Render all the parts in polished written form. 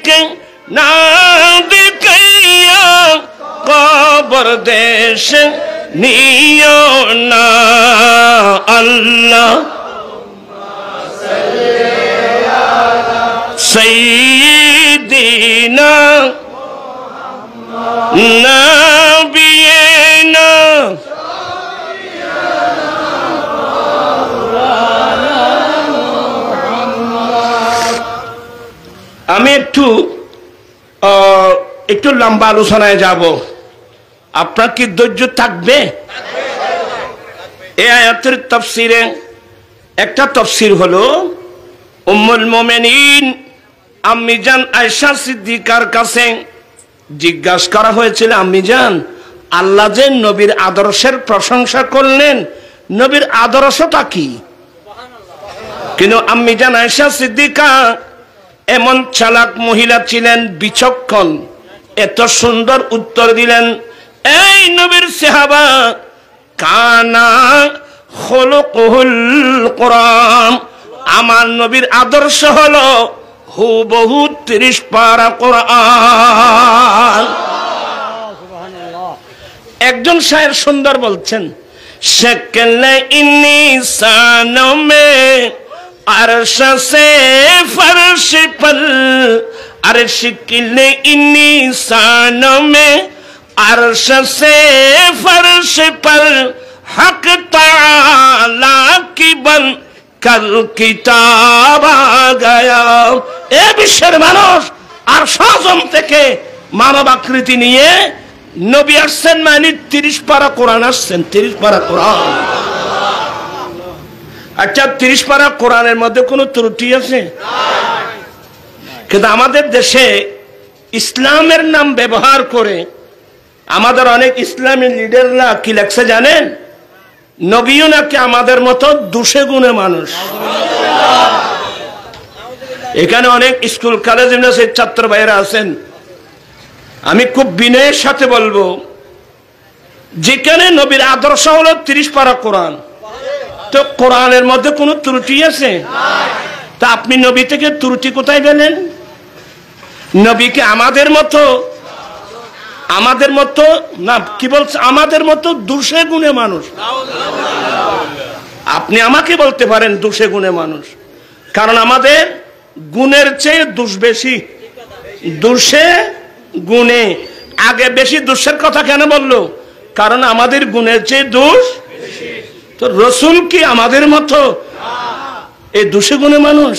के ना दिखाया कब्र देश नियो ना अल्लाह सय्यिदीना नबीना আমি একটু লম্বা আলোচনায় যাব আপনার কি ধৈর্য থাকবে এই আয়াতের তাফসীরে একটা তাফসীর হলো উম্মুল মুমিনিন আম্মি জান আয়েশা সিদ্দিকার কাছে জিজ্ঞাসা করা হয়েছিল আম্মি জান আল্লাহ যে নবীর আদর্শের প্রশংসা করলেন নবীর আদর্শটা কি কিন্তু আম্মি জান আয়েশা সিদ্দিকা এমন চালাক মহিলা ছিলেন বিচক্ষণ এত সুন্দর উত্তর দিলেন এই নবীর সাহাবা কানা খুলুকুল কোরআন আমার নবীর আদর্শ হলো হুবহু 30 পারা কোরআন একজন শায়ের সুন্দর বলছেন শক্লে ইনসানো মে अर्श से फर्श पर अर्श किले इंसानों में अर्श से फर्श पर हक ताला की बन कल किताब आ गया ए विश्वर मानुष अर्श आज़म থেকে মানব আকৃতি নিয়ে নবী আসছেন মানে 30 পারা কোরআন আসছেন 30 পারা কোরআন আচ্ছা 30 পারা কোরআনের মধ্যে কোনো ত্রুটি আছে কিন্তু আমাদের দেশে ইসলামের নাম ব্যবহার করে আমাদের অনেক ইসলামী লিডাররা কি লেখছে জানেন নবীও নাকি আমাদের মতো দোষে গুণে মানুষ এখানে অনেক স্কুল কলেজ ইউনিভার্সিটির ছাত্র ভাইরা আছেন আমি খুব বিনয়ের সাথে বলবো যেখানে নবীর আদর্শ হলো 30 পারা কোরআন তো কোরআনের মধ্যে কোনো ত্রুটি আছে তা আপনি নবী থেকে ত্রুটি কোথায় পেলেন নবীকে আমাদের মতো না কি বলছে আমাদের মতো দোষে গুণে মানুষ আপনি আমাকে বলতে পারেন দোষে গুণে মানুষ কারণ আমাদের গুণের চেয়ে দোষ বেশি দোষে গুণে আগে বেশি দোষের কথা কেন বললো কারণ আমাদের গুণের চেয়ে দোষ তো রসুল কি আমাদের মতো এই দোষে গুণে মানুষ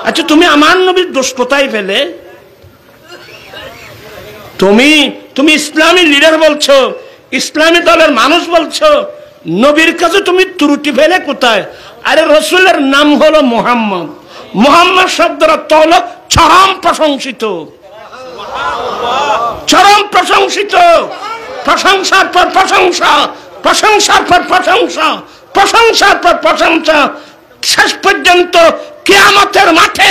আচ্ছা তুমি আমার নবীর দোষ কোথায় পেলে তুমি ইসলামী লিডার বলছো ইসলামী দলের মানুষ বলছো নবীর কাছে তুমি ত্রুটি পেলে কোথায় আরে রসুলের নাম হলো মুহাম্মদ মুহাম্মদ শব্দের অর্থ হলো চরম প্রশংসিত চরম প্রশংসিত প্রশংসার পর প্রশংসা প্রশংসার পর প্রশংসা প্রশংসার পর প্রশংসা শেষ পর্যন্ত কিয়ামতের মাঠে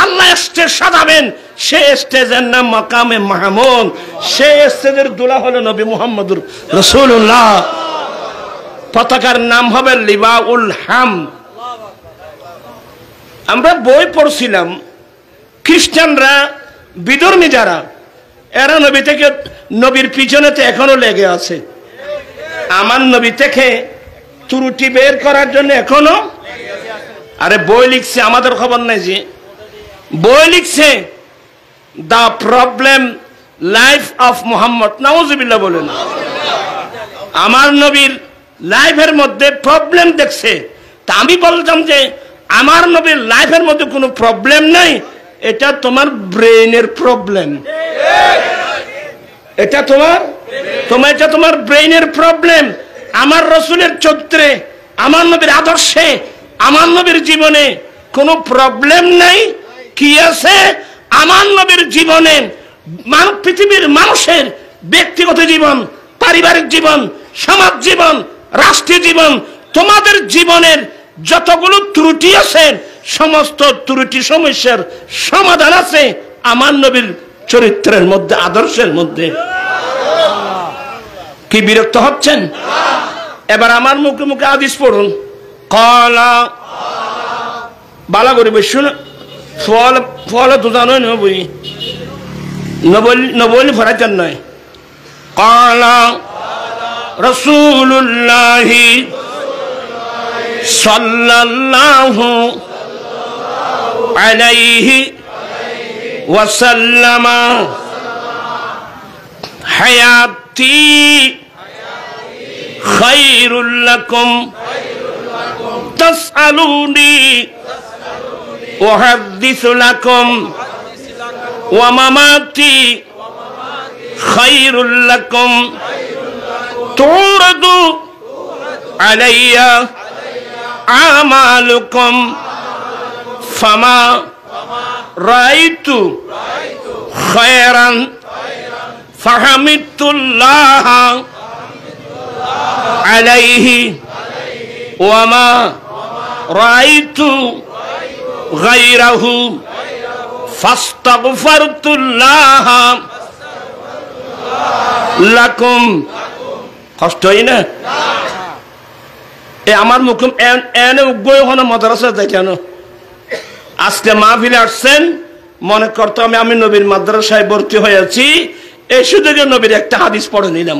আল্লাহ স্টেজ সাজাবেন সে স্টেজের নাম মাকামে মাহমুদ সে স্টেজের দুলা হলো নবী মুহাম্মদুর রাসূলুল্লাহ পতাকার নাম হবে লিবাউল হামদ আমরা বই পড়ছিলাম খ্রিস্টানরা বিধর্মী যারা এরা নবী থেকে নবীর পিছনেতে এখনো লেগে আছে আমার নবী থেকে ত্রুটি বের করার জন্য এখনো আরে বই লিখছে আমাদের খবর নাই যে বই লিখছে the problem life of Muhammad নাউজুবিল্লাহ বলেন আমার নবীর লাইফের মধ্যে প্রবলেম দেখছে তা আমি বলতাম যে আমার নবীর লাইফের মধ্যে কোনো প্রবলেম নাই এটা তোমার ব্রেইনের প্রবলেম এটা তোমার ব্রেইনের প্রবলেম আমার রসুলের চরিত্রে আমার নবীর আদর্শে আমার নবীর জীবনে কোনো প্রবলেম নাই কি আছে আমার নবীর জীবনে পৃথিবীর মানুষের ব্যক্তিগত জীবন পারিবারিক জীবন সমাজ জীবন রাষ্ট্রীয় জীবন তোমাদের জীবনের যতগুলো ত্রুটি আছে সমস্ত ত্রুটি সমস্যার সমাধান আছে আমার নবীর চরিত্রের মধ্যে আদর্শের মধ্যে কি বিরক্ত হচ্ছেন এবার আমার মুখে মুখে হাদিস পড়ুন কলা বালা করে বসুন ফল ফল দুজানো নবই নবল ফরাইতেন নয় কালা রাসূলুল্লাহ সাল্লাল্লাহু আলাইহি ওয়াসাল্লাম হায়াতি খায়রুল লাকুম তাসআলুনি উহাদ্দিসু লাকুম ওয়া মামাতি খায়রুল লাকুম তুরাদু আলাইয়া আমালুকুম ফামা রাআইতু খায়রান ফাহামিদুল্লাহ আলাইহি ওয়া মা রাআইতু গায়রাহু ফাস্তাগফারতুল্লাহ লাকুম। কষ্ট হয় না? আমার মুখম এনে উগ্রয় হন মাদ্রাসা যাই কেন আজকে মাহফিলে আসছেন মনে করতে আমি নবীর মাদ্রাসায় ভর্তি হয়েছি এই সুযোগে নবীর একটা হাদিস পড়ে নিলাম।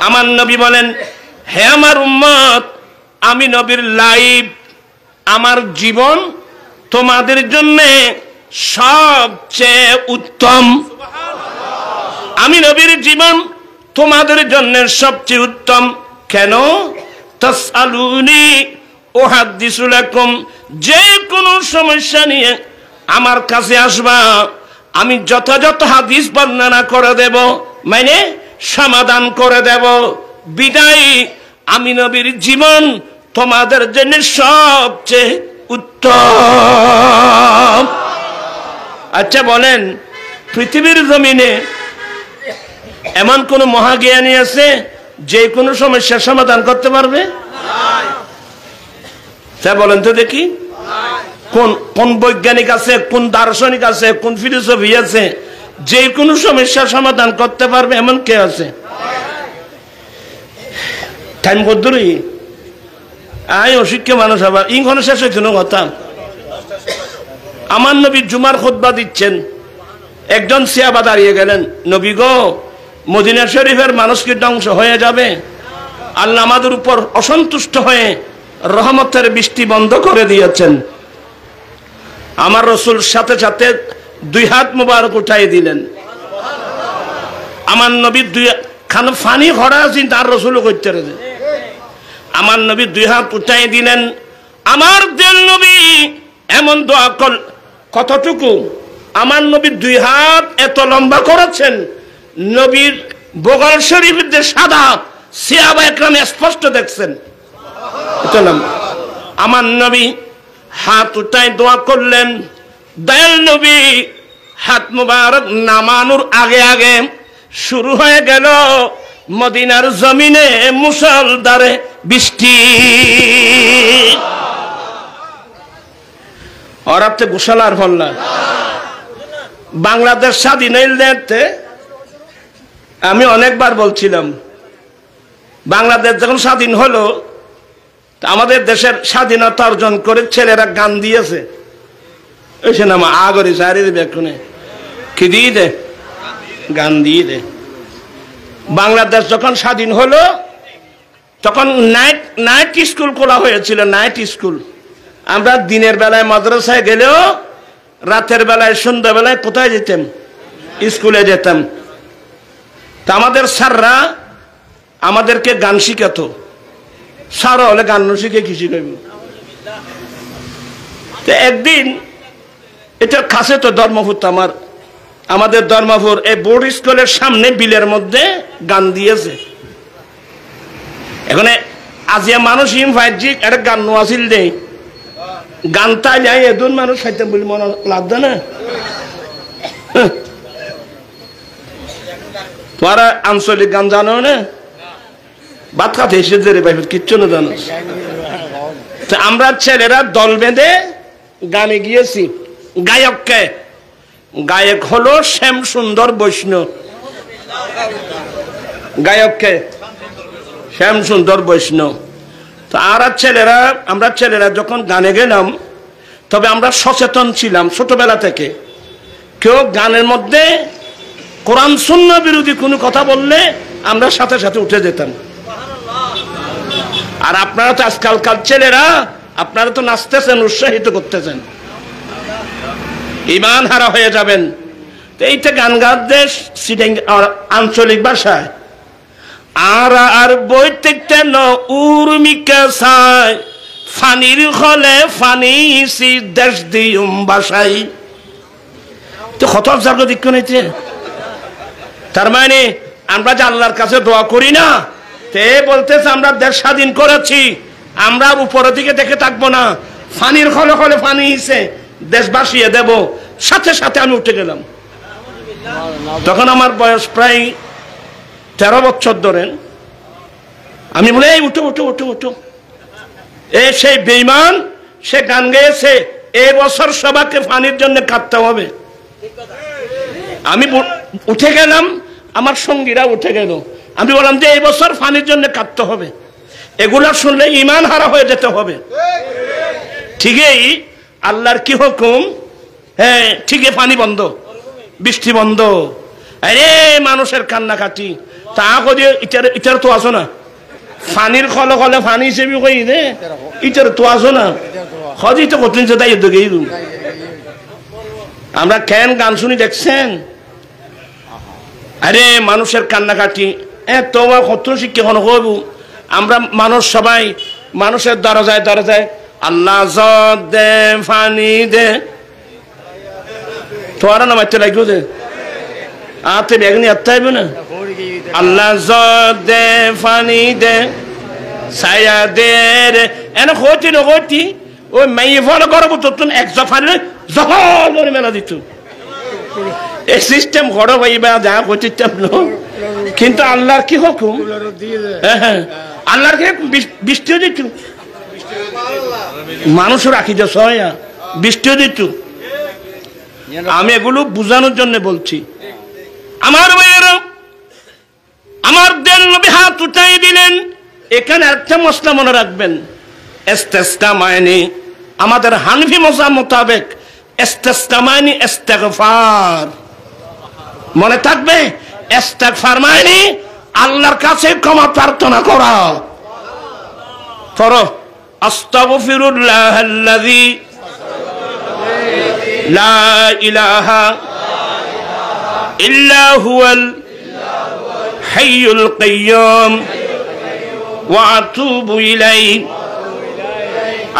আমার নবী বলেন, হে আমার উম্মত, আমি নবীর লাইফ, আমার জীবন তোমাদের জন্য সবচেয়ে উত্তম। আমি নবীর জীবন তোমাদের জন্য সবচেয়ে উত্তম। কেন? তাসআলুনি উহাদ্দিসু লাকুম, যে কোনো সমস্যা নিয়ে আমার কাছে আসবা, আমি যথাযথ হাদিস বর্ণনা করে দেব, মানে সমাধান করে দেব। বিদায় আমি নবীর জীবন তোমাদের জন্য সবচেয়ে উত্তম। আচ্ছা বলেন, পৃথিবীর জমিনে এমন কোন মহাজ্ঞানী আছে যে কোনো সমস্যার সমাধান করতে পারবে? তা বলেন তো দেখি, কোন কোন বৈজ্ঞানিক আছে, কোন দার্শনিক আছে, কোন ফিলোসফি আছে যে কোনো সমস্যার সমাধান করতে পারবে? এমন কে আছে? টাইম কদ্দুরি আই অশিক্ষা মানুষ আবার ইংখানে শেষ হয়েছে না কথা। আমার নবী জুমার খুতবা দিচ্ছেন, একজন সিয়াবা দাঁড়িয়ে গেলেন, নবী গো, মদিনা শরীফের মানুষ কি ধ্বংস হয়ে যাবে? আল্লাহ আমাদের উপর অসন্তুষ্ট হয়ে রহমতের বৃষ্টি বন্ধ করে দিয়েছেন। আমার রসুল সাথে সাথে দুই হাত মুবারক উঠাই দিলেন। আমার নবী দুই খান ফানি খরা আছেন, তার রসুলও করতে রেখে আমার নবী দুই হাত উঠাই দিলেন। আমার দেল নবী এমন দোয়া কর, কতটুকু আমার নবী দুই হাত এত লম্বা করেছেন, নবীর বগল শরীফের যে সাদা সিয়াবা একরাম স্পষ্ট দেখছেন। আমার নবী হাত উঠাই দোয়া করলেন। দয়াল নবী হাত মুবারক নামানোর আগে আগে শুরু হয়ে গেল মদিনার জমিনে মুসলধারে বৃষ্টি। ওরাতে গোসালার ফল্লা বাংলাদেশ স্বাধীন হইতে আমি অনেকবার বলছিলাম, বাংলাদেশ যখন স্বাধীন হলো আমাদের দেশের স্বাধীনতা অর্জন করে ছেলেরা গান দিয়েছে, ওই সে নামা আগরে সারি দেবে কি দিয়ে দে গান দিয়ে দে। বাংলাদেশ যখন স্বাধীন হলো তখন নাইট স্কুল খোলা হয়েছিল, নাইট স্কুল। আমরা দিনের বেলায় মাদ্রাসায় গেলেও রাতের বেলায় সন্ধ্যাবেলায় কোথায় যেতাম? স্কুলে যেতাম। তা আমাদের স্যাররা আমাদেরকে গান শিখাতো। স্যার হলে গান শিখে কি শিখাইব? একদিন এটার কাছে তো ধর্মপুর, আমাদের ধর্মপুর এই বোর্ড স্কুলের সামনে বিলের মধ্যে গান দিয়েছে। এখানে আজিয়া মানুষ ইম ফাইজিক একটা গান নোয়াছিল দেই, গান তাই যাই এদুন মানুষ খাইতাম বলে মনে লাগতো না। তোরা আঞ্চলিক গান জানো না? ভাত খাতে এসেছে রে ভাই, কিচ্ছু না জানো। আমরা ছেলেরা দল বেঁধে গানে গিয়েছি। গায়ককে গায়ক হলো শ্যাম সুন্দর বৈষ্ণব। গায়ককে শ্যাম সুন্দর বৈষ্ণব। তো আমরা ছেলেরা যখন গানে গেলাম, তবে আমরা সচেতন ছিলাম ছোটবেলা থেকে। কেউ গানের মধ্যে কোরআন সুন্নাহ বিরোধী কোনো কথা বললে আমরা সাথে সাথে উঠে যেতাম। আর আপনারা তো আজকালকার ছেলেরা, আপনারা তো নাচতেছেন, উৎসাহিত করতেছেন, ইমান হারা হয়ে যাবেন। তো এইটা গান গাতে সিটিং আঞ্চলিক ভাষায় আর বইতে উর্মিকা সাই ফানির হলে ফানি সি দেশ দিউম বাসাই। তো কত জায়গা দিক নিতে, তার মানে আমরা যে আল্লাহর কাছে দোয়া করি না, তে বলতেছে আমরা দেশ স্বাধীন করেছি, আমরা উপরের দিকে দেখে থাকবো না, ফানির হলে হলে ফানি হিসে দেশ বাসিয়ে দেব। সাথে সাথে আমি উঠে গেলাম। তখন আমার বয়স প্রায় 13 বছর ধরেন। আমি বলে এই উঠো উঠো উঠো উঠো। এ সেই বেঈমান, সে গান গেয়েছে এই বছর সবাইকে ফানির জন্য কাঁদতে হবে। আমি উঠে গেলাম, আমার সঙ্গীরা উঠে গেল। আমি বললাম যে এই বছর ফানির জন্য কাঁদতে হবে। এগুলা শুনলে ইমান হারা হয়ে যেতে হবে। ঠিকই আল্লাহর কি হুকুম, হ্যাঁ ঠিকই পানি বন্ধ, বৃষ্টি বন্ধ। আরে মানুষের কান্নাকাটি তা করি ইটার তো আসো না, ফানির খলে খলে ফানি হিসেবে কই রে ইটার তো আসো না, হজি তো কঠিন তাই গেই। আমরা কেন গান শুনি দেখছেন? আরে মানুষের কান্নাকাটি তোমার কত শিক্ষা হন হইব। আমরা মানুষ সবাই মানুষের দরজায় দরজায় আল্লাহ দে ফানি দে, তোরা না মারতে লাগবে যে আতে বেগনি আত্মা হইব না। আল্লাহ দে ফানি দে ছায়া দে রে এনে হইতি নগতি ওই মেয়ে ফল করবো তোর এক জফানে জহল করে মেলা দিত। এই সিস্টেম ঘর পাইবা যা করছিতাম কিন্তু আল্লাহর কি হুকুম, হ্যাঁ আল্লাহর কি বৃষ্টিও দিত, মানুষও রাখি যে সয়া বৃষ্টিও দিত। আমি এগুলো বুঝানোর জন্য বলছি। আমার ভাইয়েরা, আমার দেন নবী হাত উঠাই দিলেন। এখানে একটা মশলা মনে রাখবেন, ইস্তেসকা মানে আমাদের হানফি মজাব মোতাবেক ইস্তেসকা মানে ইস্তেগফার। মনে থাকবে, ইস্তেগফার মানে আল্লাহর কাছে ক্ষমা প্রার্থনা করা। পড়ো আস্তাগফিরুল্লাহাল্লাযী লা ইলাহা ইল্লা হুয়াল হাইয়ুল কাইয়্যুম ওয়া আতুবু ইলাইহি।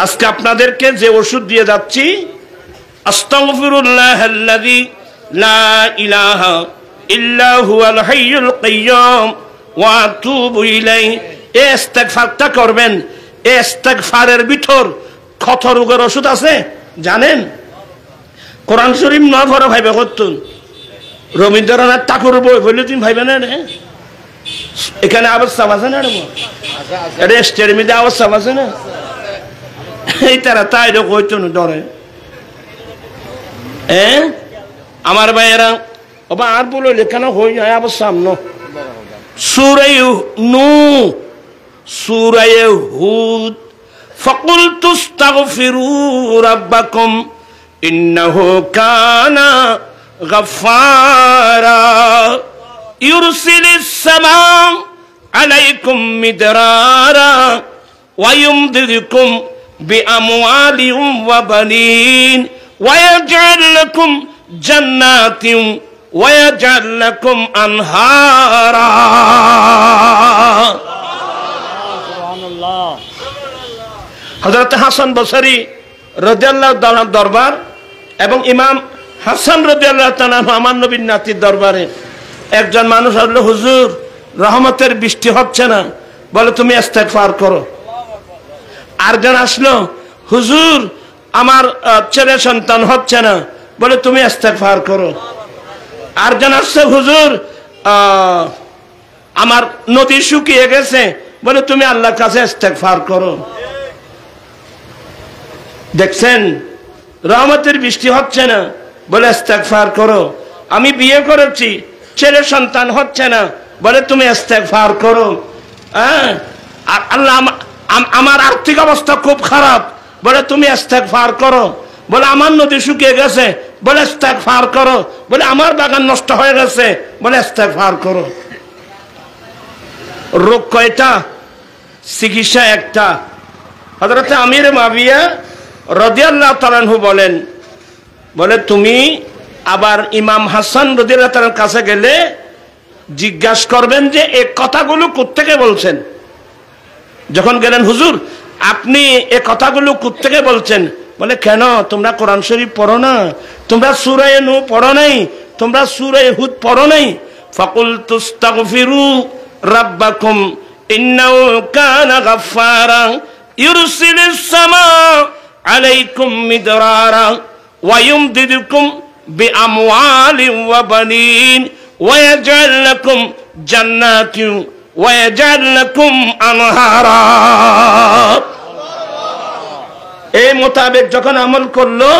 আজকে আপনাদেরকে যে ওষুধ দিয়ে যাচ্ছি, আস্তাগফিরুল্লাহাল্লাযী লা ইলাহা ইল্লা হুয়াল হাইয়ুল কাইয়্যুম ওয়া আতুবু ইলাইহি। এই ইস্তেগফারটা করবেন। এই ইস্তেগফারের ভিতর কত রোগের ওষুধ আছে জানেন? কোরআন শরীফ না পড়া ভাইবে করতুন, রবীন্দ্রনাথ ঠাকুর বই বললে তুমি ভাইবে না রে। এখানে অবস্থা আছে না রে, স্টের মধ্যে অবস্থা আছে না, এই তারা তাই কইতো না ডরে। আমার ভাইয়েরা ওবা আর বলো লেখানো হই যায় অবস্থা ন সূরা নূহ, সূরা হুদ, ফাকুলতু আস্তাগফিরু রাব্বাকুম ইন্নাহু কানা গাফফারা ইউরসিলিস সামা আলাইকুম মিদরারা ওয়া ইউমদিদকুম বিআমওয়ালিন ওয়া বানিন ওয়া ইয়াজআল লাকুম জান্নাতিন ওয়া ইয়াজআল লাকুম আনহারা। সুবহানাল্লাহ। হযরত হাসান বসরি রাদিয়াল্লাহু তাআলা দরবার এবং ইমাম হাসান রাদিয়াল্লাহু তাআলা আমার নবীর নাতির দরবারে একজন মানুষ আসলো, হুজুর রহমতের বৃষ্টি হচ্ছে না, বলে তুমি ইস্তেগফার করো। আরেকজন আসলো, হুজুর আমার ছেলে সন্তান হচ্ছে না, বলে তুমি ইস্তেগফার করো। আরেকজন আসছে, হুজুর আমার নদী শুকিয়ে গেছে, বলে তুমি আল্লাহর কাছে ইস্তেগফার করো। দেখছেন রহমতের বৃষ্টি হচ্ছে না, বলে ইস্তেগফার করো। আমি বিয়ে করেছি, ছেলে সন্তান হচ্ছে না, বলে তুমি ইস্তেগফার করো। আল্লাহ আমার আর্থিক অবস্থা খুব খারাপ, বলে তুমি ইস্তেগফার করো। বলে আমার নদী শুকিয়ে গেছে, বলে ইস্তেগফার করো। বলে আমার বাগান নষ্ট হয়ে গেছে, বলে ইস্তেগফার করো। রোগ কয়টা, চিকিৎসা একটা। হযরত আমির মুআবিয়া রাদিয়াল্লাহু তাআলা আনহু বলেন, বলে তুমি আবার ইমাম হাসান রাদিয়াল্লাহু তাআলার কাছে গেলে জিজ্ঞাসা করবেন যে এই কথাগুলো কোত্থেকে বলছেন। যখন গেলেন, হুজুর আপনি এই কথাগুলো কোত্থেকে বলছেন? বলে কেন, তোমরা কোরআন শরীফ পড়ো না? তোমরা সূরা নূহ পড়ো নাই? তোমরা সূরা হুদ পড়ো নাই? ফাকুলতু আস্তাগফিরু রাব্বাকুম ইন্নাহু কানা গাফফারা ইউরসিলিস সামা আলাইকুম মিদরারা ওয়া ইউমদিদুকুম বিআমওয়ালিন ওয়া বানিন ওয়া ইয়াজআল লাকুম জান্নাতিন ওয়া ইয়াজআল লাকুম আনহারা। এই মোতাবেক যখন আমল করলো,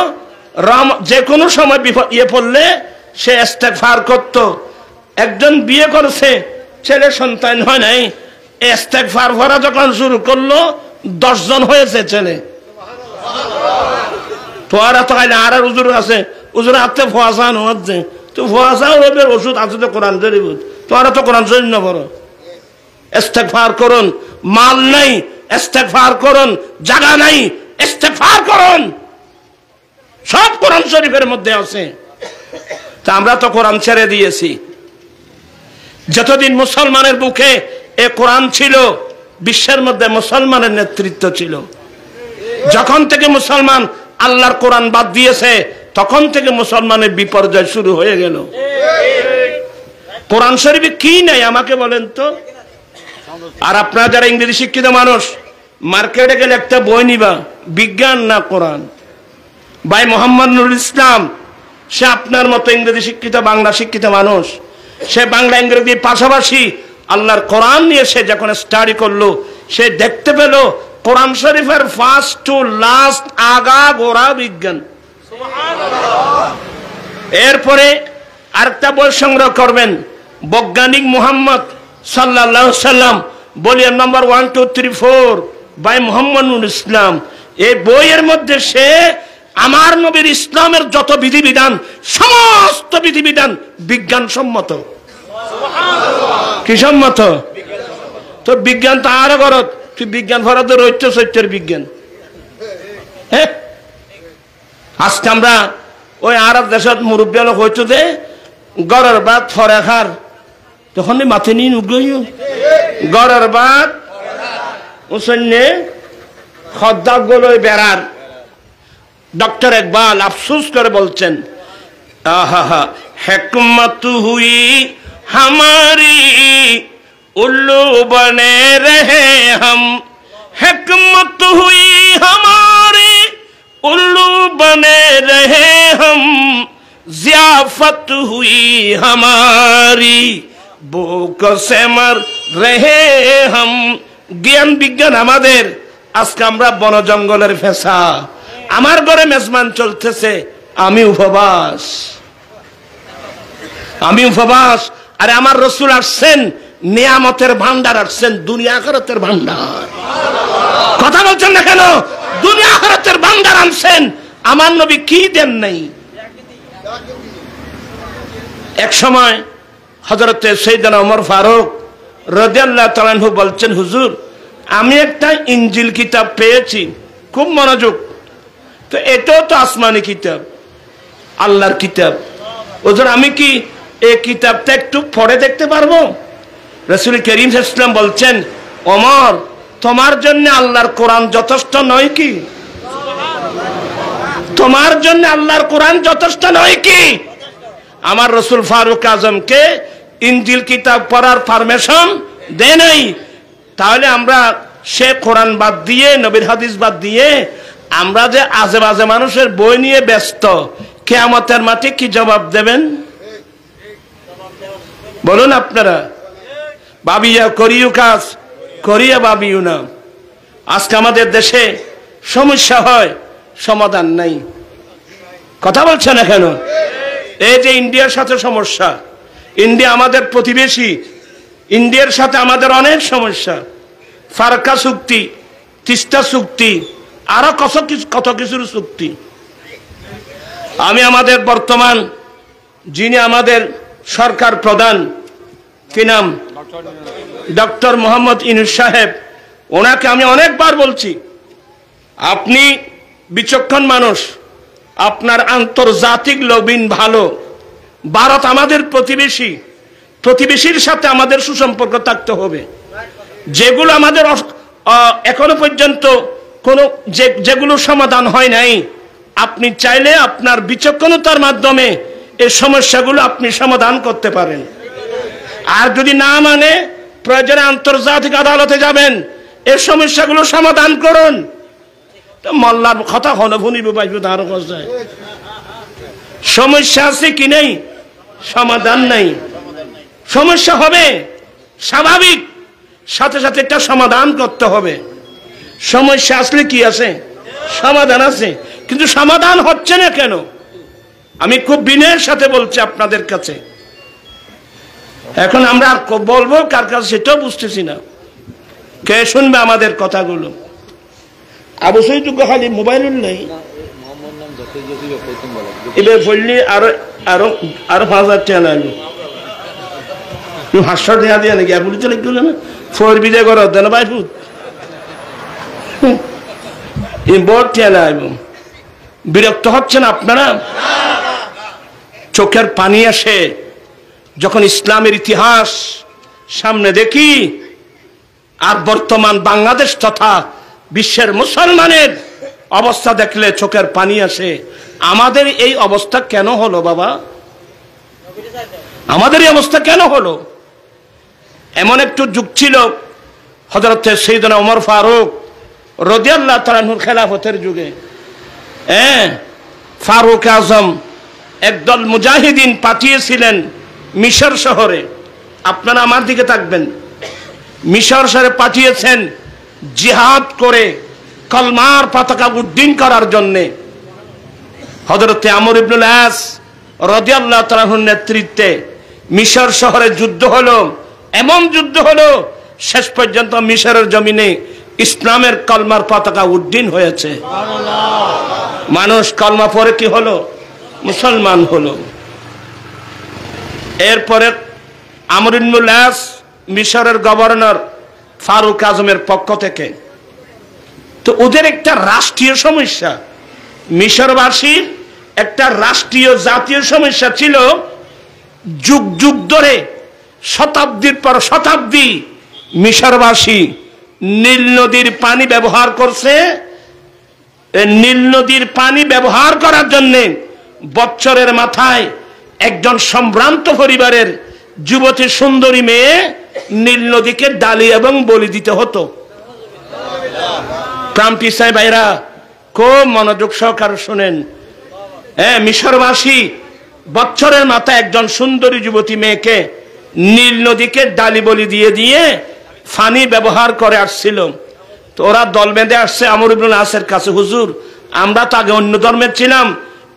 যে কোনো সময় পড়লে সে ইস্তেগফার করত। একজন বিয়ে করেছে, ছেলে সন্তান হয় নাই, ইস্তেগফার করা যখন শুরু করলো 10 জন হয়েছে ছেলে। তোরা তো আর হুজুর আছে, হুজুর হাতে ফোয়াশান হচ্ছে, তো ফোয়াশা হবে ওষুধ আছে তো কোরআন শরীফ, তোরা তো কোরআন শরীফ না পড়ো। ইস্তেগফার করুন, মাল নাই ইস্তেগফার করুন, জায়গা নাই ইস্তেগফার করুন, সব কোরআন শরীফের মধ্যে আছে। তা আমরা তো কোরআন ছেড়ে দিয়েছি। যতদিন মুসলমানের বুকে এ কোরআন ছিল, বিশ্বের মধ্যে মুসলমানের নেতৃত্ব ছিল। যখন থেকে মুসলমান আল্লাহর কোরআন বাদ দিয়েছে, তখন থেকে মুসলমানের বিপর্যয় শুরু হয়ে গেল। কোরআন শরীফে কি নাই আমাকে বলেন তো? আর আপনারা যারা ইংরেজি শিক্ষিত মানুষ, মার্কেটে গেলে একটা বই নিবা, বিজ্ঞান না কোরআন। ভাই মোহাম্মদ নুরুল ইসলাম, সে আপনার মতো ইংরেজি শিক্ষিত, বাংলা শিক্ষিত মানুষ। সে বাংলা ইংরেজির পাশাপাশি আল্লাহর কোরআন নিয়ে সে যখন স্টাডি করলো, সে দেখতে পেল কোরআন শরীফের ফার্স্ট টু লাস্ট আগা গোড়া বিজ্ঞান। এরপরে আরেকটা বই সংগ্রহ করবেন, বৈজ্ঞানিক মুহাম্মদ সাল্লাল্লাহু আলাইহি সাল্লাম, volume number 1, 2, 3, 4 by Mohammad Nurul Islam. এই বইয়ের মধ্যে সে আমার নবীর ইসলামের যত বিধিবিধান, সমস্ত বিধিবিধান বিজ্ঞানসম্মত। কি সম্মত? তো বিজ্ঞান তো আরো গরত, তুই বিজ্ঞান ভরা তো রৈত্য সত্যের বিজ্ঞান। হ্যাঁ, আজকে আমরা ওই আরব দেশত মুরব্বী লোক হইতো যে গড়ের বাদ ফরে খার, তখন মাথে নিয়ে নুগ্রহ গড়ের বাদ উসন্নে খদ্দাক গুলোই বেড়ার। ডক্টর ইকবাল আফসোস করে বলছেন, আহা হিকমত হুই हमारी उल्लू बने रहे हम, हिकमत हुई हमारी उल्लू बने रहे हम, ज़ियाफत हुई हमारी भूख से मर रहे हम। জ্ঞান বিজ্ঞান আমাদের, আজকে আমরা বন জঙ্গলের ফেসা। আমার ঘরে মেজবান চলতেছে, আমি উপবাস, আমি উপবাস। আরে আমার রসুল আসছেন, নিয়ামতের ভান্ডার আসছেন, দুনিয়া আখিরাতের ভান্ডার। কথা বলছেন না কেন? দুনিয়া আখিরাতের ভান্ডার আনছেন, আমার নবী কি দেন নাই? এক সময় হযরতে সাইয়েদনা ওমর ফারুক রাদিয়াল্লাহু তাআলা আনহু বলছেন, হুজুর আমি একটা ইনজিল কিতাব পেয়েছি, খুব মনোযোগ, তো এটাও তো আসমানি কিতাব, আল্লাহর কিতাব, হুজুর আমি কি এই কিতাবটা একটু পড়ে দেখতে পারবো? রাসূল করিম সাল্লাল্লাহু আলাইহি ওয়াসাল্লাম বলছেন, ওমর তোমার জন্য আল্লাহর কোরআন যথেষ্ট নয় কি? তোমার জন্য আল্লাহর কোরআন যথেষ্ট নয় কি? আমার রাসূল ফারুক আজমকে ইনজিল কিতাব পড়ার পারমিশন দেয় নাই। তাহলে আমরা সে কোরআন বাদ দিয়ে, নবীর হাদিস বাদ দিয়ে আমরা যে আজে বাজে মানুষের বই নিয়ে ব্যস্ত, কিয়ামতের মাঠে কি জবাব দেবেন বলুন আপনারা? ভাবিয়া করিও কাজ, করিয়া ভাবিও না। আজকে আমাদের দেশে সমস্যা হয়, সমাধান নাই। কথা বলছে না কেন? এই যে ইন্ডিয়ার সাথে সমস্যা, ইন্ডিয়া আমাদের প্রতিবেশী, ইন্ডিয়ার সাথে আমাদের অনেক সমস্যা। ফারাক্কা চুক্তি, তিস্তা চুক্তি, আরো কত কিছুর চুক্তি। আমি আমাদের বর্তমান যিনি আমাদের সরকার প্রধান, কি নাম, ডক্টর মোহাম্মদ ইউনূস সাহেব, ওনাকে আমি অনেকবার বলছি, আপনি বিচক্ষণ মানুষ, আপনার আন্তর্জাতিক লবিন ভালো, ভারত আমাদের প্রতিবেশী, প্রতিবেশীর সাথে আমাদের সুসম্পর্ক থাকতে হবে। যেগুলো আমাদের এখনো পর্যন্ত কোনো যেগুলো সমাধান হয় নাই, আপনি চাইলে আপনার বিচক্ষণতার মাধ্যমে এই সমস্যাগুলো আপনি সমাধান করতে পারেন। আর যদি না মানে প্রয়োজনে আন্তর্জাতিক আদালতে যাবেন, এই সমস্যাগুলো সমাধান করুন। মল্লার কথা হনভুনিব বাইব আরো যায়, সমস্যা আছে কি নেই, সমাধান নাই। সমস্যা হবে স্বাভাবিক, সাথে সাথে একটা সমাধান করতে হবে। সমস্যা আসলে কি আছে, সমাধান আছে, কিন্তু সমাধান হচ্ছে না কেন? আমি খুব বিনয়ের সাথে বলছি আপনাদের কাছে। এখন আমরা আর বলবো কার কাছে সেটাও বুঝতেছি না, কে শুনবে আমাদের কথাগুলো। আবু সৈয়দ খালি মোবাইল নেই, এবার বললি আরো আরো আরো 5,000 টাকা লাগলো। হাস্য দেয়া দিয়ে নাকি আপনি চলে গেল না, ফোর বিজয় করো দেন ভাই ফুট বড় টাকা লাগবে। বিরক্ত হচ্ছেন আপনারা? চোখের পানি আসে যখন ইসলামের ইতিহাস সামনে দেখি, আর বর্তমান বাংলাদেশ তথা বিশ্বের মুসলমানের অবস্থা দেখলে চোখের পানি আসে। আমাদের এই অবস্থা কেন হলো বাবা? আমাদের এই অবস্থা কেন হলো? এমন একটু যুগ ছিল হযরত সাইয়েদনা ওমর ফারুক রাদিয়াল্লাহু তাআলা আনহুর খেলাফতের যুগে, ফারুক আজম একদল মুজাহিদিন পাঠিয়েছিলেন মিশর শহরে। আপনারা আমার দিকে থাকবেন, মিশর শহরে পাঠিয়েছেন জিহাদ করে কলমার পতাকা উড্ডীন করার জন্য। হযরত আমর ইবনুল আস রাদিয়াল্লাহু তাআলা আনহুর নেতৃত্বে মিশর শহরে যুদ্ধ হলো। এমন যুদ্ধ হলো শেষ পর্যন্ত মিশরের জমিনে ইসলামের কলমার পতাকা উড্ডীন হয়েছে। মানুষ কলমা পরে কি হলো? মুসলমান হলো। এরপরে আমর ইবনুল আস মিশরের গভর্নর ফারুক আজমের পক্ষ থেকে, তো ওদের একটা রাষ্ট্রীয় সমস্যা, মিশরবাসীর একটা রাষ্ট্রীয় জাতীয় সমস্যা ছিল। যুগ যুগ ধরে শতাব্দীর পর শতাব্দী মিশরবাসী নীল নদীর পানি ব্যবহার করছে। নীল নদীর পানি ব্যবহার করার জন্য বৎসরের মাথায় একজন সম্ভ্রান্ত পরিবারের যুবতী সুন্দরী মেয়ে নীল নদীকে ডালি এবং বলি দিতে হতো। প্রান্তি সাহেব ভাইরা খুব মনোযোগ সহকারে শুনেন। মিশরবাসী বৎসরের মাথায় একজন সুন্দরী যুবতী মেয়েকে নীল নদীকে ডালি বলি দিয়ে দিয়ে পানি ব্যবহার করে আসছিল। তো ওরা দল বেঁধে আসছে আমর ইবনুল আসের কাছে, হুজুর আমরা তো আগে অন্য ধর্মের ছিলাম,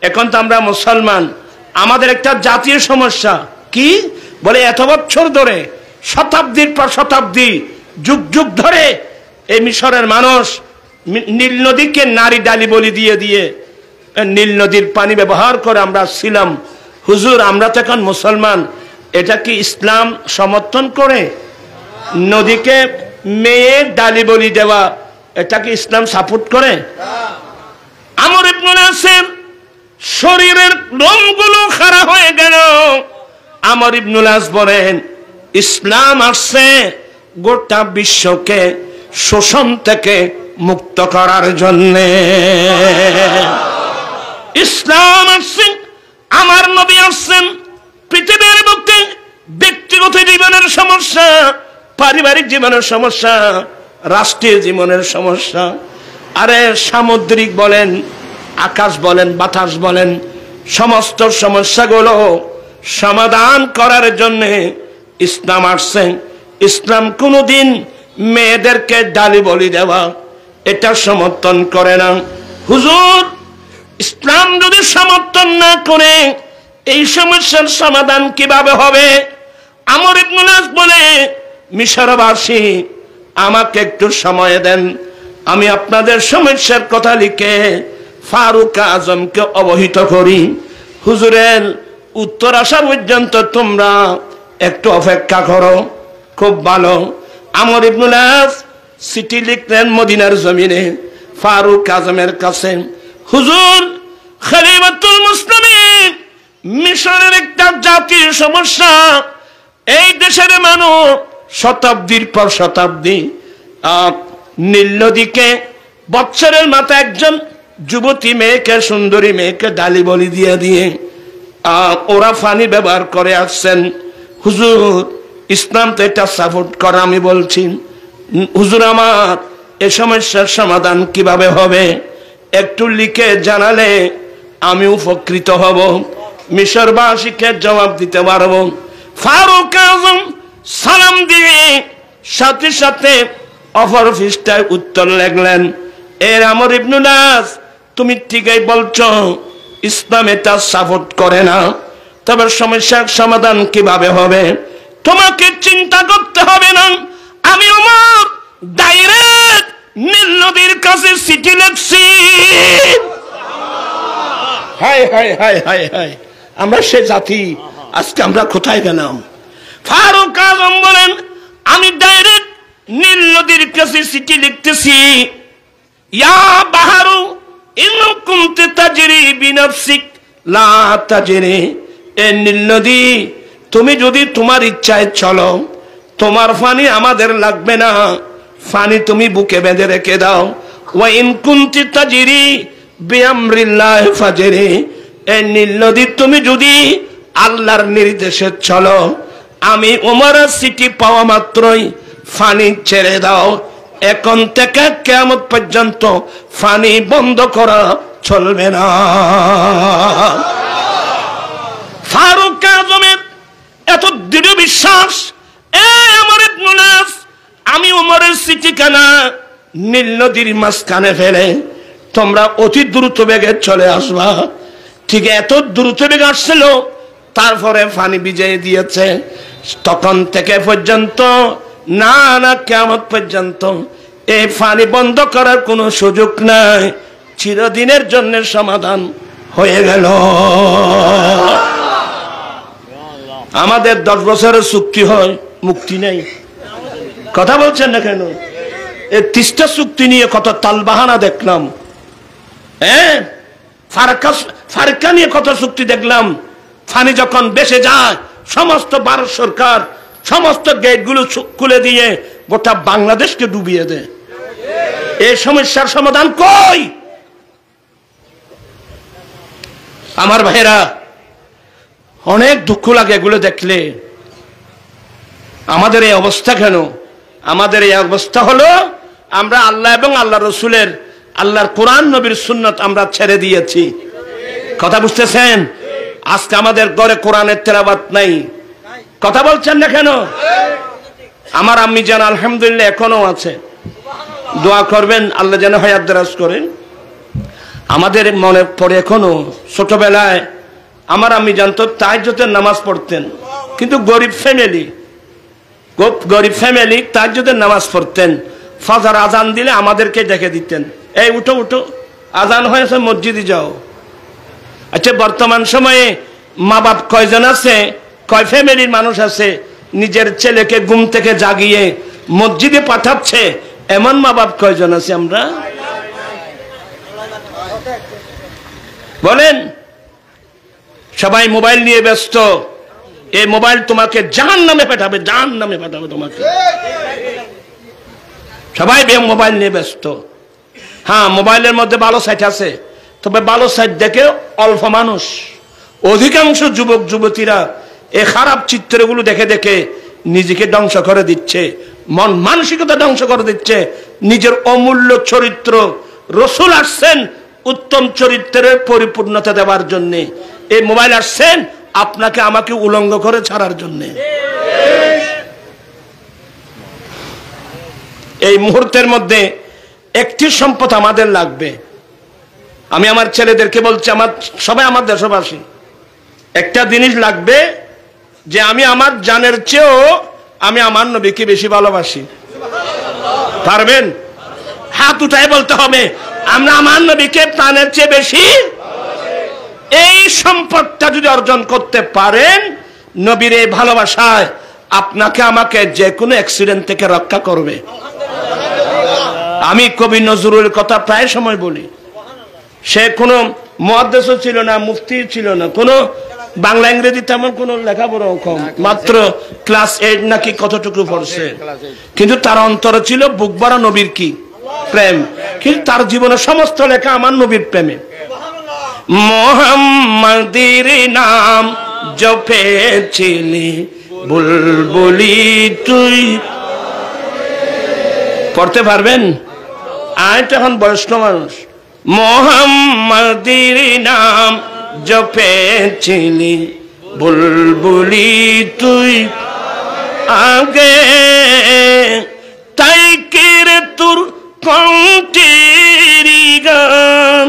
এখন তো আমরা মুসলমান, আমাদের একটা জাতীয় সমস্যা। কি বলে? এত বছর ধরে শতাব্দীর পর শতাব্দী যুগ যুগ ধরে এই মিশরের মানুষ নীল নদীকে নারী ডালি বলি দিয়ে দিয়ে নীল নদীর পানি ব্যবহার করে আমরা ছিলাম। হুজুর আমরা তো এখন মুসলমান, এটা কি ইসলাম সমর্থন করে? নদীকে মেয়ে ডালি বলি দেওয়া, এটা কি ইসলাম সাপোর্ট করে? আমর ইবনুল আসের শরীরের রঙগুলো খারাপ হয়ে গেল। আমর ইবনুল আস বলেন, ইসলাম আসছে গোটা বিশ্বকে শোষণ থেকে মুক্ত করার জন্যে। ইসলাম আসছে, আমার নবী আসছেন পৃথিবীর বুকে ব্যক্তিগত জীবনের সমস্যা, পারিবারিক জীবনের সমস্যা, রাষ্ট্রীয় জীবনের সমস্যা, আরে সামুদ্রিক বলেন, আকাশ বলেন, বাতাস বলেন, সমস্ত সমস্যাগুলো সমাধান করার জন্য ইসলাম আসছে। ইসলাম কোনোদিন মেয়েদেরকে ডালি বলি দেওয়া এটা সমর্থন করে না। হুজুর ইসলাম যদি সমর্থন না করে এই সমস্যার সমাধান কিভাবে হবে? আমর ইবনুল আস বলে, মিশরবাসী আমাকে একটু সময় দেন, আমি আপনাদের সমস্যার কথা লিখে ফারুক আজমকে অবহিত করি, হুজুরের উত্তর আসা পর্যন্ত তোমরা একটু অপেক্ষা করো। খুব ভালো। আমর ইবনুল আস চিঠি লিখলেন মদিনার জমিনে ফারুক আজমের কাছে, হুজুর খলিফাতুল মুসলিমিন, মিশরের একটা জাতির সমস্যা, এই দেশের মানুষ শতাব্দীর পর শতাব্দী নীল নদীকে বৎসরের মাথায় একজন যুবতী মেয়েকে, সুন্দরী মেয়েকে ডালি বলি দিয়ে দিয়ে ওরা পানি ব্যবহার করে আসছেন। হুজুর ইসলাম তো এটা সাপোর্ট করে। আমি বলছি হুজুর আমার এ সমস্যার সমাধান কিভাবে হবে একটু লিখে জানালে আমি উপকৃত হব, মিশরবাসীকে জবাব দিতে পারবো। ফারুক আজম সালাম দিয়ে সাথে সাথে অপর পৃষ্ঠায় উত্তর লিখলেন, এর আমর ইবনুল আস, তুমি ঠিকই বলছো, ইসলাম এটা সাপোর্ট করে না, তবে সমস্যার সমাধান কিভাবে হবে তোমাকে চিন্তা করতে হবে না। আমি ওমর ডাইরেক্ট নীল নদীর কাছে চিঠি লিখছি। হায় হায় হায় হায় হায়, আমরা সে জাতি, আজকে আমরা কোথায় গেলাম? ফারুক আজম বলেন, আমি ডাইরেক্ট নীল নদীর কাছে চিঠি লিখতেছি। ইয়া বাহারু ইন কুনতি তাজরি বিনফসিক লা তাজরি, এ নীল নদী, তুমি যদি তোমার ইচ্ছায় চলো, তোমার পানি আমাদের লাগবে না, পানি তুমি বুকে বেঁধে রেখে দাও। ওয়া ইন কুনতি তাজরি বিআমরিল্লাহ ফাজরি, এ নীল নদী, তুমি যদি আল্লাহর নির্দেশে চলো, আমি ওমরের চিঠি পাওয়া মাত্রই পানি ছেড়ে দাও। এখন থেকে কিয়ামত পর্যন্ত পানি বন্ধ করা চলবে না। ফারুক আজমের এত দৃঢ় বিশ্বাস, আমর ইবনুল আস, আমি ওমরের চিঠিখানা নীল নদীর মাঝখানে ফেলে তোমরা অতি দ্রুত বেগে চলে আসবা। ঠিক এত দ্রুত বেগে আসছিল, তারপরে পানি ভিজিয়ে দিয়েছে। তখন থেকে পর্যন্ত না না কিয়ামত পর্যন্ত এই পানি বন্ধ করার কোনো সুযোগ নাই, চিরদিনের জন্য সমাধান হয়ে গেল। আমাদের 10 বছরের চুক্তি হয়, মুক্তি নেই। কথা বলছেন না কেন? এই তিস্তা চুক্তি নিয়ে কত তালবাহানা দেখলাম, ফারাক্কা নিয়ে কত চুক্তি দেখলাম। পানি যখন বেসে যায়, সমস্ত ভারত সরকার সমস্ত গেটগুলো খুলে দিয়ে গোটা বাংলাদেশকে ডুবিয়ে দেয়। এই সমস্যার সমাধান কই? আমার ভাইরা, অনেক দুঃখ লাগে এগুলো দেখলে। আমাদের এই অবস্থা কেন? আমাদের এই অবস্থা হলো আমরা আল্লাহ এবং আল্লাহ রসুলের, আল্লাহর কোরআন নবীর সুন্নত আমরা ছেড়ে দিয়েছি। কথা বুঝতেছেন? আজকে আমাদের ঘরে কোরআনের তেলাওয়াত নাই। কথা বলছেন না কেন? আমার আম্মি জান আলহামদুলিল্লাহ এখনো আছে, দোয়া করবেন আল্লাহ যেন হায়াত দারাজ করেন। আমাদের মনে পড়ে এখনো, ছোটবেলায় আমার আম্মি জান তো তাহাজ্জুদের নামাজ পড়তেন, কিন্তু গরিব ফ্যামিলি তাহাজ্জুদের নামাজ পড়তেন। ফজর আজান দিলে আমাদেরকে ডেকে দিতেন, এই উঠো উঠো, আজান হয়েছে, মসজিদে যাও। আচ্ছা, বর্তমান সময়ে মা বাপ কয়জন আছে, কয় ফ্যামিলির মানুষ আছে নিজের ছেলেকে ঘুম থেকে জাগিয়ে মসজিদে পাঠাচ্ছে? এমন মা বাপ কয়জন আছে আমরা? বলেন। সবাই মোবাইল নিয়ে ব্যস্ত। এই মোবাইল তোমাকে জাহান্নামে পাঠাবে, জাহান্নামে পাঠাবে তোমাকে। সবাই মোবাইল নিয়ে ব্যস্ত। হ্যাঁ, মোবাইলের মধ্যে ভালো সাইট আছে, তবে ভালো সাইট দেখে অল্প মানুষ। অধিকাংশ যুবক যুবতীরা এই খারাপ চিত্রগুলো দেখে দেখে নিজেকে ধ্বংস করে দিচ্ছে, মন মানসিকতা ধ্বংস করে দিচ্ছে, নিজের অমূল্য চরিত্র। রসুল আসছেন উত্তম চরিত্রের পরিপূর্ণতা দেওয়ার জন্য, এই মোবাইল আসছেন আপনাকে আমাকে উলঙ্গ করে ছাড়ার জন্য। এই মুহূর্তের মধ্যে একটি সম্পদ আমাদের লাগবে। আমি আমার ছেলেদেরকে বলছি, সবাই আমার দেশবাসী, একটা জিনিস লাগবে যে আমি আমার জানের চেয়েও আমি আমার নবীকে বেশি ভালোবাসি। পারবেন? হাত উঠায় বলতে হবে, আমরা আমার নবীকে প্রাণের চেয়ে বেশি। এই সম্পদটা যদি অর্জন করতে পারেন, নবীর এই ভালোবাসায় আপনাকে আমাকে যে কোনো অ্যাক্সিডেন্ট থেকে রক্ষা করবে। আমি কবি নজরুলের কথা প্রায় সময় বলি। সে কোনো মুহাদ্দিসও ছিল না, মুফতি ছিল না, কোনো বাংলা ইংরেজি তেমন কোনো লেখাপড়া কম, মাত্র ক্লাস 8 নাকি কতটুকু পড়ছে, কিন্তু তার অন্তরে ছিল বুক ভরা নবীর কি প্রেম। কিন্তু তার জীবনের সমস্ত লেখা আমার নবীর প্রেমে। মুহাম্মাদের নাম জপেছিলি বুলবুলি তুই। পড়তে পারবেন? আয় তখন বয়স্ক মানুষ। মুহাম্মাদের নাম জপেছিলি বুলবুলি তুই আগে, তাই কেরে তোর কণ্ঠের গান,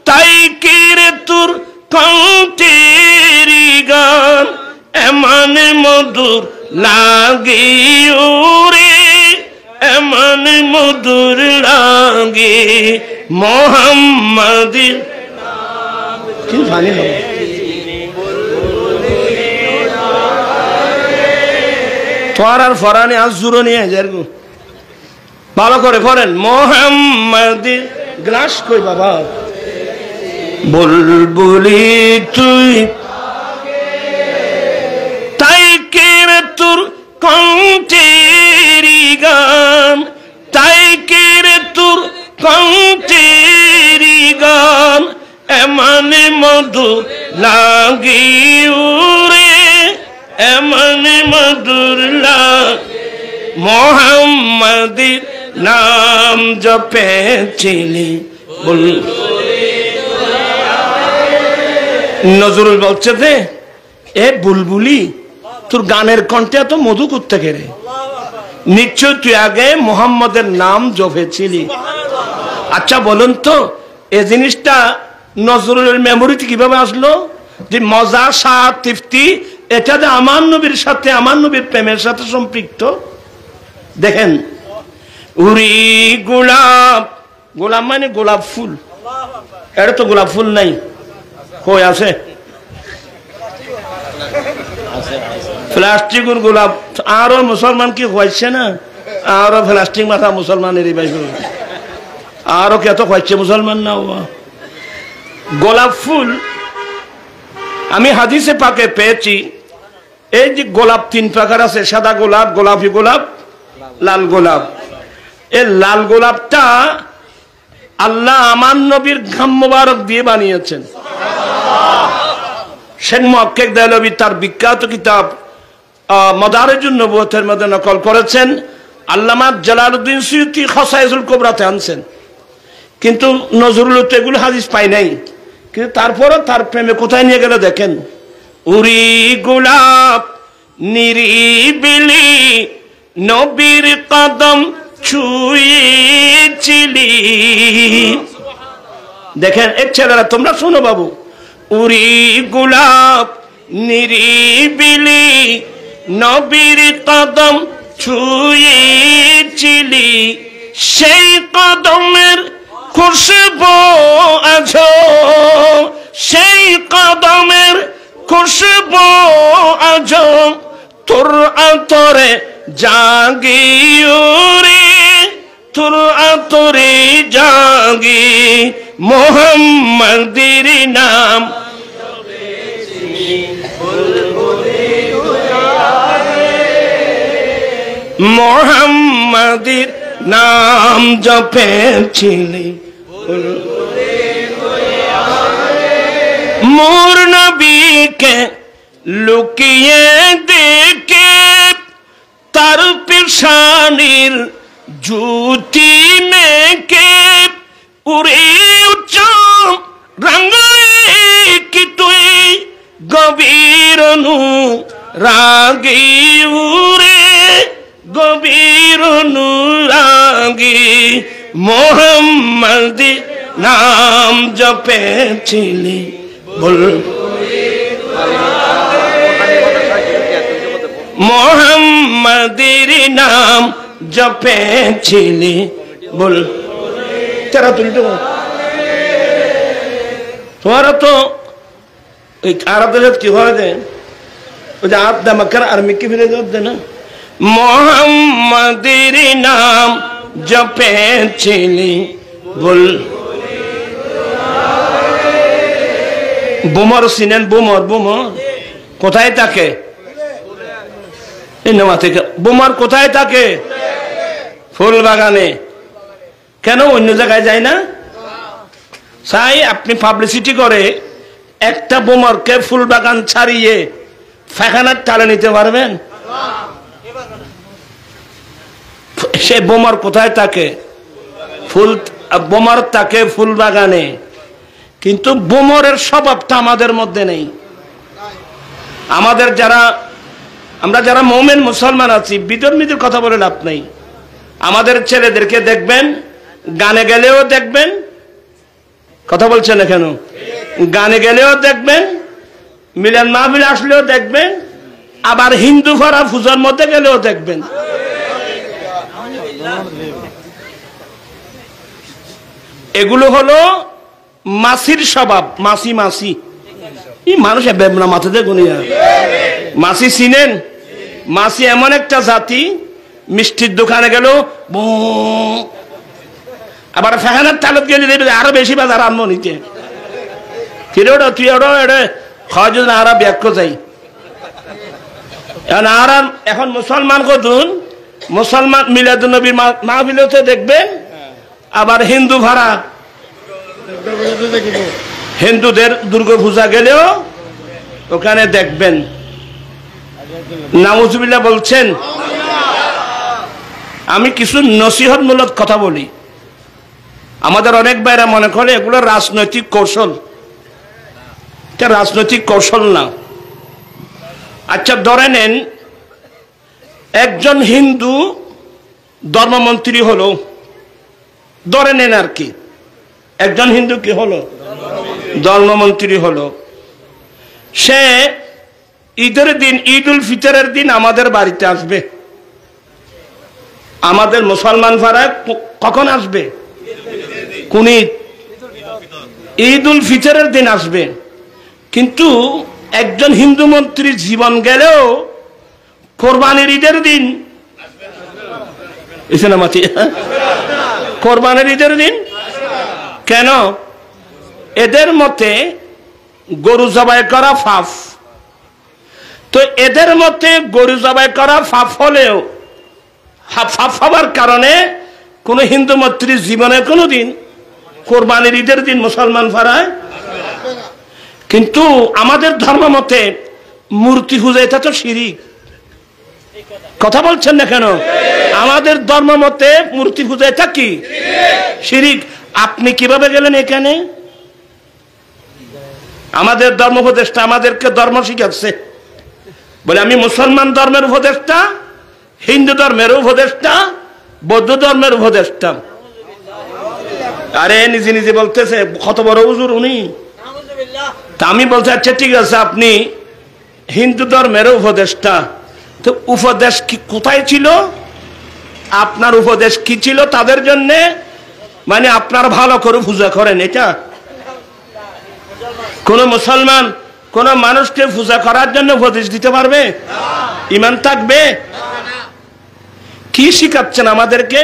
তাই কেরে তোর কণ্ঠের গান এমন মধুর লাগে ওরে, এমন মধুর লাগে মুহাম্মাদের কি জানি না। তোর আর ফরানে আজ জুড়ো নিয়ে যার ভালো করে পড়েন। মুহাম্মাদের গ্লাস কই বাবা, বুলবুলি তুই তাই কেরে তোর কণ্ঠের গান, তাই কেরে তোর কণ্ঠের গান এমন মধুর লাগে ওরে, এমন মধুর লাগে মুহাম্মাদের নাম জপেছিলি বুলবুলি। নজরুল বলছে যে এ বুলবুলি তোর গানের কণ্ঠে এত মধু করতে গেলে নিশ্চয় তুই আগে মুহাম্মাদের নাম জপেছিলি। আচ্ছা বলুন তো এই জিনিসটা নজরুলের মেমোরিতে কিভাবে আসলো? যে মজা, স্বাদ, তৃপ্তি এটা যে আমার নবীর সাথে, আমার নবীর প্রেমের সাথে সম্পৃক্ত। দেখেন, উরি গোলাপ, গোলাপ মানে গোলাপ ফুল, এটা তো গোলাপ ফুল নাই, কই আছে? প্লাস্টিকের গোলাপ। আরো মুসলমান কি হয়েছে না, আরো প্লাস্টিক মাথা মুসলমানের আরো কত হয়েছে মুসলমান না। গোলাপ ফুল আমি হাদিসে পাকে পেয়েছি। এই যে গোলাপ 3 প্রকার আছে, সাদা গোলাপ, গোলাপি গোলাপ, লাল গোলাপ। এই লাল গোলাপটা আল্লাহ আমার নবীর ঘাম মোবারক দিয়ে বানিয়েছেন। শেখ মুহাক্কিক দেহলভী তার বিখ্যাত কিতাব মাদারিজুন নবুওয়াতের মধ্যে নকল করেছেন। আল্লামা জালালউদ্দিন সুয়ুতী খসায়েসুল কুবরাতে আনছেন। কিন্তু নজরুল তো এগুলো হাদিস পাই নাই, কিন্তু তারপরও তার প্রেমে কোথায় নিয়ে গেল দেখেন। উরি গোলাপ নিরিবিলি নবীর কদম ছুঁয়েছিলি। দেখেন এক ছেলেরা তোমরা শোনো বাবু, উরি গোলাপ নিরিবিলি নবীর কদম ছুঁয়েছিলি, সেই কদমের খুশবু আছো, সেই কদমের খুশবু আছো তোর আতরে জাগি ওরে, তোর আতরে জাগি মুহাম্মাদের নাম। মুহাম্মাদের নাম জপেছিলি মোর নবীকে লুকিয়ে দেখে তার পেশানির জুতি মেকে উড়ে উচ্চ রাঙ্গায় কি তুই গভীর নু রাগি উড়ে গভীর নু রাগি মুহাম্মাদের নাম জপেছিলি মুহাম্মাদের নাম জপেছিলি বল। তেরা তুলি তো তোমারা তো ওই আরব দেশে কি হয় যে ওই যে আপ দামাকার আর্মি কি ফিরে যাবে না, মোহাম্মদের নাম জপেছিলি বল। বোমর সিনেন, বোমর বোমর কোথায় থাকে? এই নেওয়া থেকে বোমর কোথায় থাকে? ফুল বাগানে। কেন অন্য জায়গায় যায় না? চাই আপনি পাবলিসিটি করে একটা বোমরকে ফুল বাগান ছাড়িয়ে ফাঁকানার টালে নিতে পারবেন? সে বোমর কোথায় থাকে? ফুল বোমর থাকে ফুল বাগানে। কিন্তু বোমরের স্বভাবটা আমাদের মধ্যে নেই। আমাদের আমরা যারা মুমিন মুসলমান আছি, বিধর্মীদের কথা বলে লাভ নেই। আমাদের ছেলেদেরকে দেখবেন, গানে গেলেও দেখবেন, কথা বলছেন না কেন, গানে গেলেও দেখবেন, মিলন মাহফিল আসলেও দেখবেন, আবার হিন্দু ফারা পূজার মধ্যে গেলেও দেখবেন। এগুলো হলো মাসির স্বভাব। মাসি মাসি এই মানুষের বেবনা মাথাতে গুনিয়া। মাসি চিনেন? মাসি এমন একটা জাতি, মিষ্টির দোকানে গেল আবার ফেহানার তালত গেলে দেখবে আরো বেশি বাজার আনবো নিতে। তুই ওটা খাওয়া যদি আরা ব্যাখ্য যাই। এখন মুসলমান কতুন, মুসলমান মিলাদুন নবীর মাহফিলতে দেখবেন, আবার হিন্দু ভাড়া হিন্দুদের দুর্গা পূজা গেলেও ওখানে দেখবেন। নাউজুবিল্লাহ বলছেন। আমি কিছু নসিহতমূলক কথা বলি। আমাদের অনেক ভাইরা মনে করে এগুলো রাজনৈতিক কৌশল। এটা রাজনৈতিক কৌশল না। আচ্ছা ধরে নেন একজন হিন্দু ধর্মমন্ত্রী হলো, ধরে নেন আর কি, একজন হিন্দু কি হলো, ধর্মমন্ত্রী হলো। সে ঈদের দিন, ঈদ উল ফিতরের দিন আমাদের বাড়িতে আসবে। আমাদের মুসলমান ভাড়া কখন আসবে? কোন ঈদ? ঈদ উল ফিতরের দিন আসবে। কিন্তু একজন হিন্দু মন্ত্রীর জীবন গেলেও কোরবানির ঈদের দিন, কোরবানির ঈদের দিন কেন? এদের মতে গরু জবাই করা পাপ। তো এদের মতে গরু জবাই করা পাপ হলেও, পাপ হওয়ার কারণে কোন হিন্দু মন্ত্রীর জীবনে কোনোদিন কোরবানির ঈদের দিন মুসলমান ফারায়। কিন্তু আমাদের ধর্ম মতে মূর্তি পূজা এটা তো শিরিক। কথা বলছেন না কেন? আমাদের ধর্ম মতে মূর্তি পূজা এটা কি? শিরিক। আপনি কিভাবে গেলেন এখানে? আমাদের ধর্ম উপদেষ্টা আমাদেরকে ধর্ম শিখাচ্ছে, বলে আমি মুসলমান ধর্মের উপদেষ্টা, হিন্দু ধর্মের উপদেষ্টা, বৌদ্ধ ধর্মের উপদেষ্টা। আরে নিজে নিজে বলতেছে কত বড় হুজুর উনি। তা আমি বলছি আচ্ছা ঠিক আছে, আপনি হিন্দু ধর্মের উপদেষ্টা, তো উপদেশ কি কোথায় ছিল? আপনার উপদেশ কি ছিল তাদের জন্য? মানে আপনার ভালো করে পূজা করেন, এটা কোন মুসলমান কোন মানুষকে পূজা করার জন্য উপদেশ দিতে পারবে? ঈমান থাকবে? কি শিখাচ্ছেন আমাদেরকে?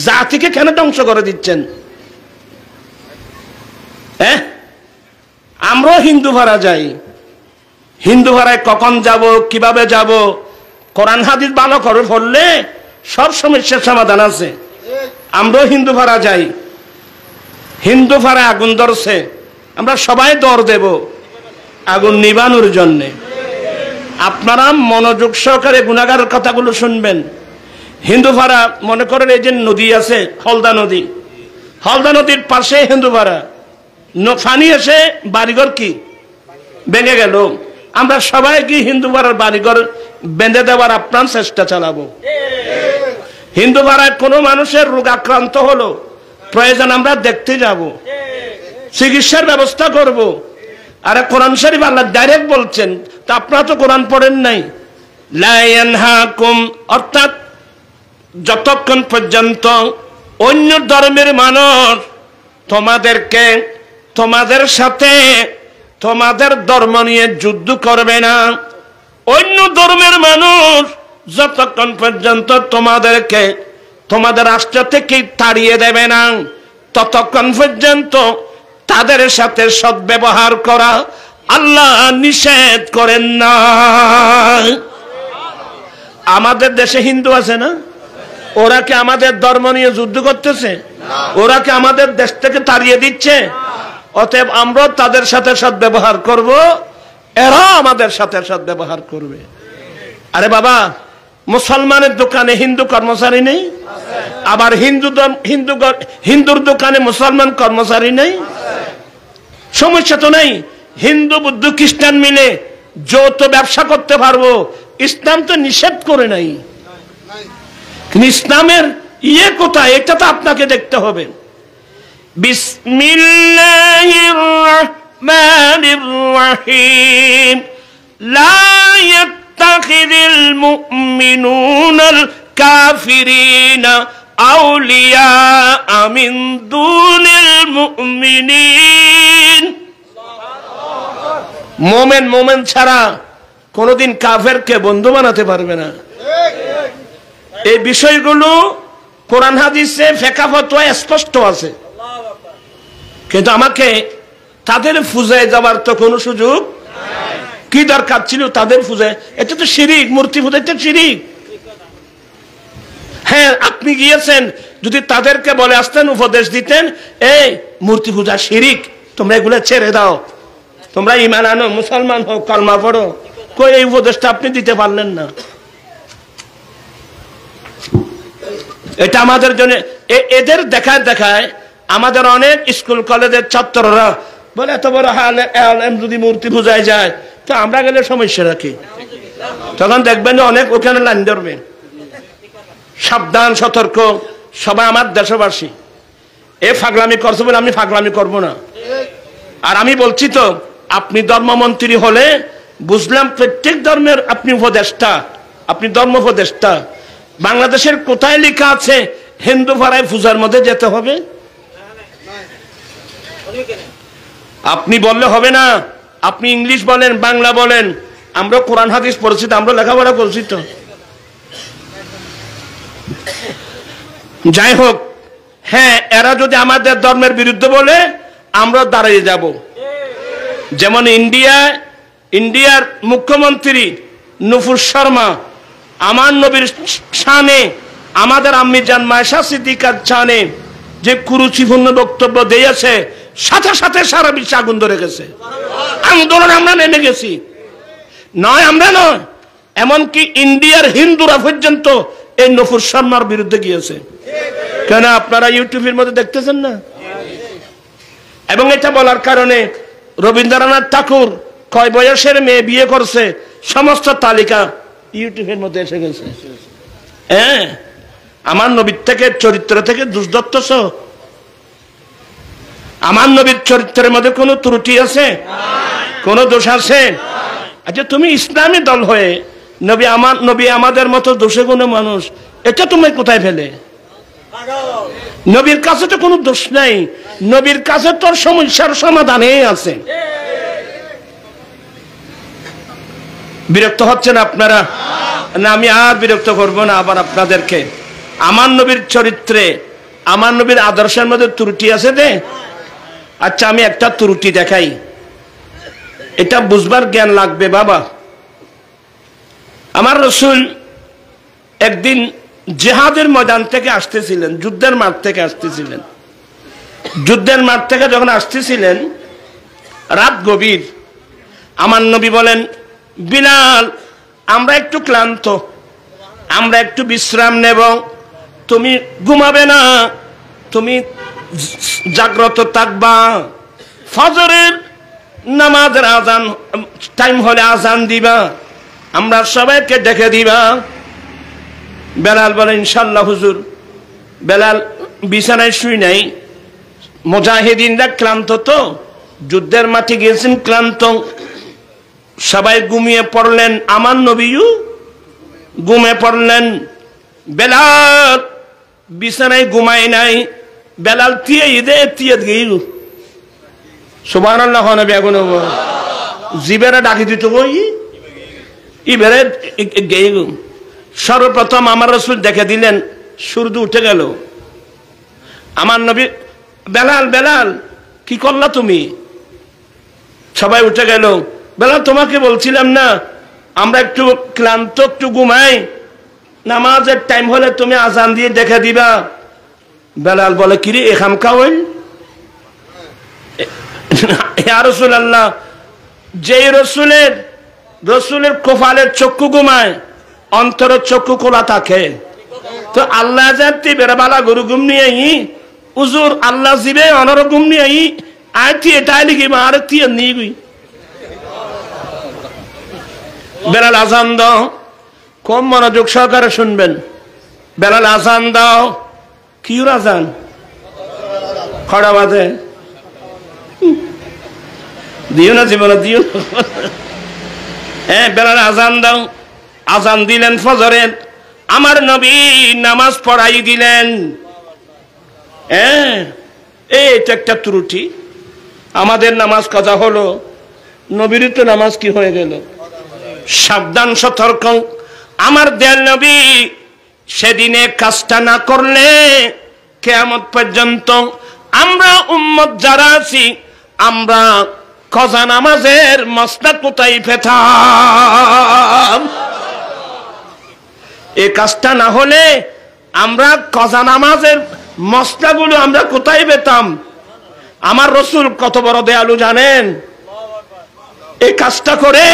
জাতিকে কেন ধ্বংস করে দিচ্ছেন? হ্যাঁ, আমরাও হিন্দু ভাড়া যাই। হিন্দু ভাড়ায় কখন যাব, কিভাবে যাব, কোরআন হাদিস ভালো করে পড়লে সব সমস্যার সমাধান আছে। আমরাও হিন্দু ভাড়া যাই। হিন্দু ভাড়া আগুন ধরছে, আমরা সবাই দৌড় দেব আগুন নিবানোর জন্যে। আপনারা মনোযোগ সহকারে গুনাহগারের কথাগুলো শুনবেন। হিন্দু ভাড়া মনে করেন এই যে নদী আছে হলদা নদী, হলদা নদীর পাশে হিন্দু ভাড়া, ফানি এসে বাড়িঘর কি ভেঙে গেল, আমরা সবাই কি হিন্দু ভাড়ার বাড়িঘর বেঁধে দেওয়ার আপ্রাণ চেষ্টা চালাবো। হিন্দু ভাড়ায় কোনো মানুষের রোগ আক্রান্ত হলো, প্রয়োজন আমরা দেখতে যাব, চিকিৎসার ব্যবস্থা করব। আরে কোরআন শরীফ আল্লাহ ডাইরেক্ট বলছেন, তা আপনারা তো কোরআন পড়েন নাই। লা ইয়ানহাকুম, অর্থাৎ যতক্ষণ পর্যন্ত অন্য ধর্মের মানুষ তোমাদেরকে তোমাদের সাথে তোমাদের ধর্ম নিয়ে যুদ্ধ করবে না। অন্য ধর্মের মানুষ যতক্ষণ পর্যন্ত তোমাদেরকে তোমাদের রাষ্ট্র থেকে তাড়িয়ে দেবে না, ততক্ষণ পর্যন্ত তাদের সাথে সদ্ব্যবহার করা আল্লাহ নিষেধ করেন না। আমাদের দেশে হিন্দু আছে না? ওরা কি আমাদের ধর্ম নিয়ে যুদ্ধ করতেছে? ওরা কি আমাদের দেশ থেকে তাড়িয়ে দিচ্ছে? অতএব আমরা তাদের সাথে সদ্ব্যবহার করব, এরা আমাদের সাথে সদ্ব্যবহার করবে। আরে বাবা, মুসলমানের দোকানে হিন্দু কর্মচারী নেই? আবার হিন্দুর দোকানে মুসলমান কর্মচারী নেই? সমস্যা তো নেই। হিন্দু বুদ্ধ খ্রিস্টান মিলে যৌথ ব্যবসা করতে পারবো, ইসলাম তো নিষেধ করে নাই। কিন্তু ইসলামের ইয়ে কোথায়, এটা তো আপনাকে দেখতে হবে। বিসমিল্লাহির রাহমানির রাহিম। লা ইয়াত্তাখিযুল মুমিনুনাল কাফিরিনা আউলিয়া মিন দুনিল মুমিনিন। মোমেন ছাড়া কোনদিন কাফেরকে বন্ধু বানাতে পারবে না। এই বিষয়গুলো কোরআন হাদিসে ফিকহ ফতোয়া স্পষ্ট আছে, কিন্তু আমাকে তাদের পূজায় যাবার তো কোনো সুযোগ কি দরকার ছিল? তাদের পূজায়, এটা তো শিরিক, মূর্তি পূজা এটা শিরিক। হ্যাঁ, আপনি গিয়েছেন, যদি তাদেরকে বলে আসতেন, উপদেশ দিতেন, এই মূর্তি পূজা শিরিক, তোমরা এগুলো ছেড়ে দাও, তোমরা ঈমান আনো, মুসলমান হও, কলমা পড়ো, কই এই উপদেশটা আপনি দিতে পারলেন না। এটা আমাদের জন্য, এদের দেখায় আমাদের অনেক স্কুল কলেজের ছাত্ররা বলে এত বড় আলেম যদি মূর্তি পূজায় যায়, তো আমরা গেলে সমস্যা রাখি। তখন দেখবেন অনেক ওখানে লাইন ধরবে। সাবধান, সতর্ক সবাই আমার দেশবাসী। এ ফাগলামি করছে বলে আমি ফাগলামি করব না। আর আমি বলছি তো, আপনি ধর্মমন্ত্রী হলে বুঝলাম প্রত্যেক ধর্মের আপনি উপদেষ্টা, আপনি ধর্ম উপদেষ্টা। বাংলাদেশের কোথায় লেখা আছে হিন্দু পাড়ায় পূজার মধ্যে যেতে হবে? আপনি বললে হবে না। আপনি ইংলিশ বলেন, বাংলা বলেন, আমরা কোরআন হাদিস পড়ছি তো, আমরা লেখাপড়া করছি তো। যাই হোক, হ্যাঁ, এরা যদি আমাদের ধর্মের বিরুদ্ধে বলে, আমরা দাঁড়িয়ে যাব। যেমন ইন্ডিয়ার মুখ্যমন্ত্রী নুপুর শর্মা আমার নবীর শানে, আমাদের আম্মি জান মায়েশা সিদ্দিকার শানে যে কুরুচিপূর্ণ বক্তব্য দিয়েছে, সাথে সাথে সারা বিশ্বে আগুন ধরে গেছে। আন্দোলন আমরা নেমে গেছি। আমরা নয়, এমনকি ইন্ডিয়ার হিন্দুরা পর্যন্ত এই নুপুর শর্মার বিরুদ্ধে গিয়েছে। কেন আপনারা ইউটিউবের মধ্যে দেখতেছেন না? এবং এটা বলার কারণে রবীন্দ্রনাথ ঠাকুর কয় বয়সের মেয়ে বিয়ে করছে, সমস্ত তালিকা ইউটিউবের মধ্যে এসে গেছে। হ্যাঁ, আমার নবীর থেকে, চরিত্র থেকে দুর্দত্ত। আমার নবীর চরিত্রের মধ্যে কোনো ত্রুটি আছে? কোনো দোষ আছে? আচ্ছা, তুমি ইসলামী দল হয়ে নবী আমাদের মতো দোষে গুণে মানুষ, এটা তুমি কোথায় ফেলে? নবীর কাছে তো কোনো দোষ নাই, নবীর কাছে তোর সমস্যার সমাধানে আছে। বিরক্ত হচ্ছেন আপনারা? না, আমি আর বিরক্ত করব না আবার আপনাদেরকে। আমার নবীর চরিত্রে, আমার নবীর আদর্শের মধ্যে ত্রুটি আছে দে। আচ্ছা, আমি একটা ত্রুটি দেখাই, এটা বুঝবার জ্ঞান লাগবে বাবা। আমার রাসূল একদিন জিহাদের ময়দান থেকে আসতেছিলেন, যুদ্ধের মাঠ থেকে আসতেছিলেন। যুদ্ধের মাঠ থেকে যখন আসতেছিলেন, রাত গভীর। আমার নবী বলেন, বিলাল, আমরা একটু ক্লান্ত, আমরা একটু বিশ্রাম নেব, তুমি ঘুমাবে না, তুমি জাগ্রত থাকবা। ফজরের নামাজের আজান টাইম হলে আজান দিবা, আমরা সবাইকে ডেকে দিবা। বেলাল বলে, ইনশাল্লাহ হুজুর। বেলাল বিছানায় শুই নাই। মুজাহিদিনরা ক্লান্ত তো, যুদ্ধের মাঠে গিয়েছেন ক্লান্ত, সবাই ঘুমিয়ে পড়লেন। আমার নবীও ঘুমিয়ে পড়লেন। বেলাল বিছানায় ঘুমায় নাই। বেলাল তিয়ে গেল, সুবহানাল্লাহ নবী আগুন জিবেরা ডাকি দিত কই ইবেরে সর্বপ্রথম আমার রাসূল দেখে দিলেন, সূর্য উঠে গেল। আমার নবী, বেলাল বেলাল কি করলা তুমি? সবাই উঠে গেল। বেলাল তোমাকে বলছিলাম না আমরা একটু ক্লান্ত, একটু ঘুমাই, নামাজের টাইম হলে তুমি আজান দিয়ে দেখে দিবা। বেলাল বলে কিরে এখাম কাওয়াইল ইয়া রাসূলুল্লাহ, যেই রসুলের কপালের চক্ষু ঘুমায়, অন্তরের চক্ষু খোলা থাকে। তো আল্লাহ জানতে বেড়াবালা গরু ঘুম নিয়ে উজুর আল্লাহ জিবে অনর ঘুম নিয়ে আয়তি এটাই লিখি আর তিয়ে নিয়ে গই। বেলাল আজান দাও, কম মনোযোগ সহকারে শুনবেন। বেলাল আজান দাও। কি আজান? খড়া বাজে দিও না জীবনে দিও। হ্যাঁ, বেলাল আজান দাও। আজান দিলেন ফজরের। আমার নবী নামাজ পড়াই দিলেন। হ্যাঁ, এইটা একটা ত্রুটি। আমাদের নামাজ কাজা হলো, নবীর তো নামাজ কি হয়ে গেল? সাবধান, সতর্ক। আমার দয়াল নবী সেদিনে কাজটা না করলে কিয়ামত পর্যন্ত আমরা উম্মত যারা আছি, আমরা কজা নামাজের মসলা কোথায় পেতাম? এই কাজটা না হলে আমরা কজা নামাজের মসলাগুলো আমরা কোথায় পেতাম? আমার রসুল কত বড় দয়ালু জানেন? এই কাজটা করে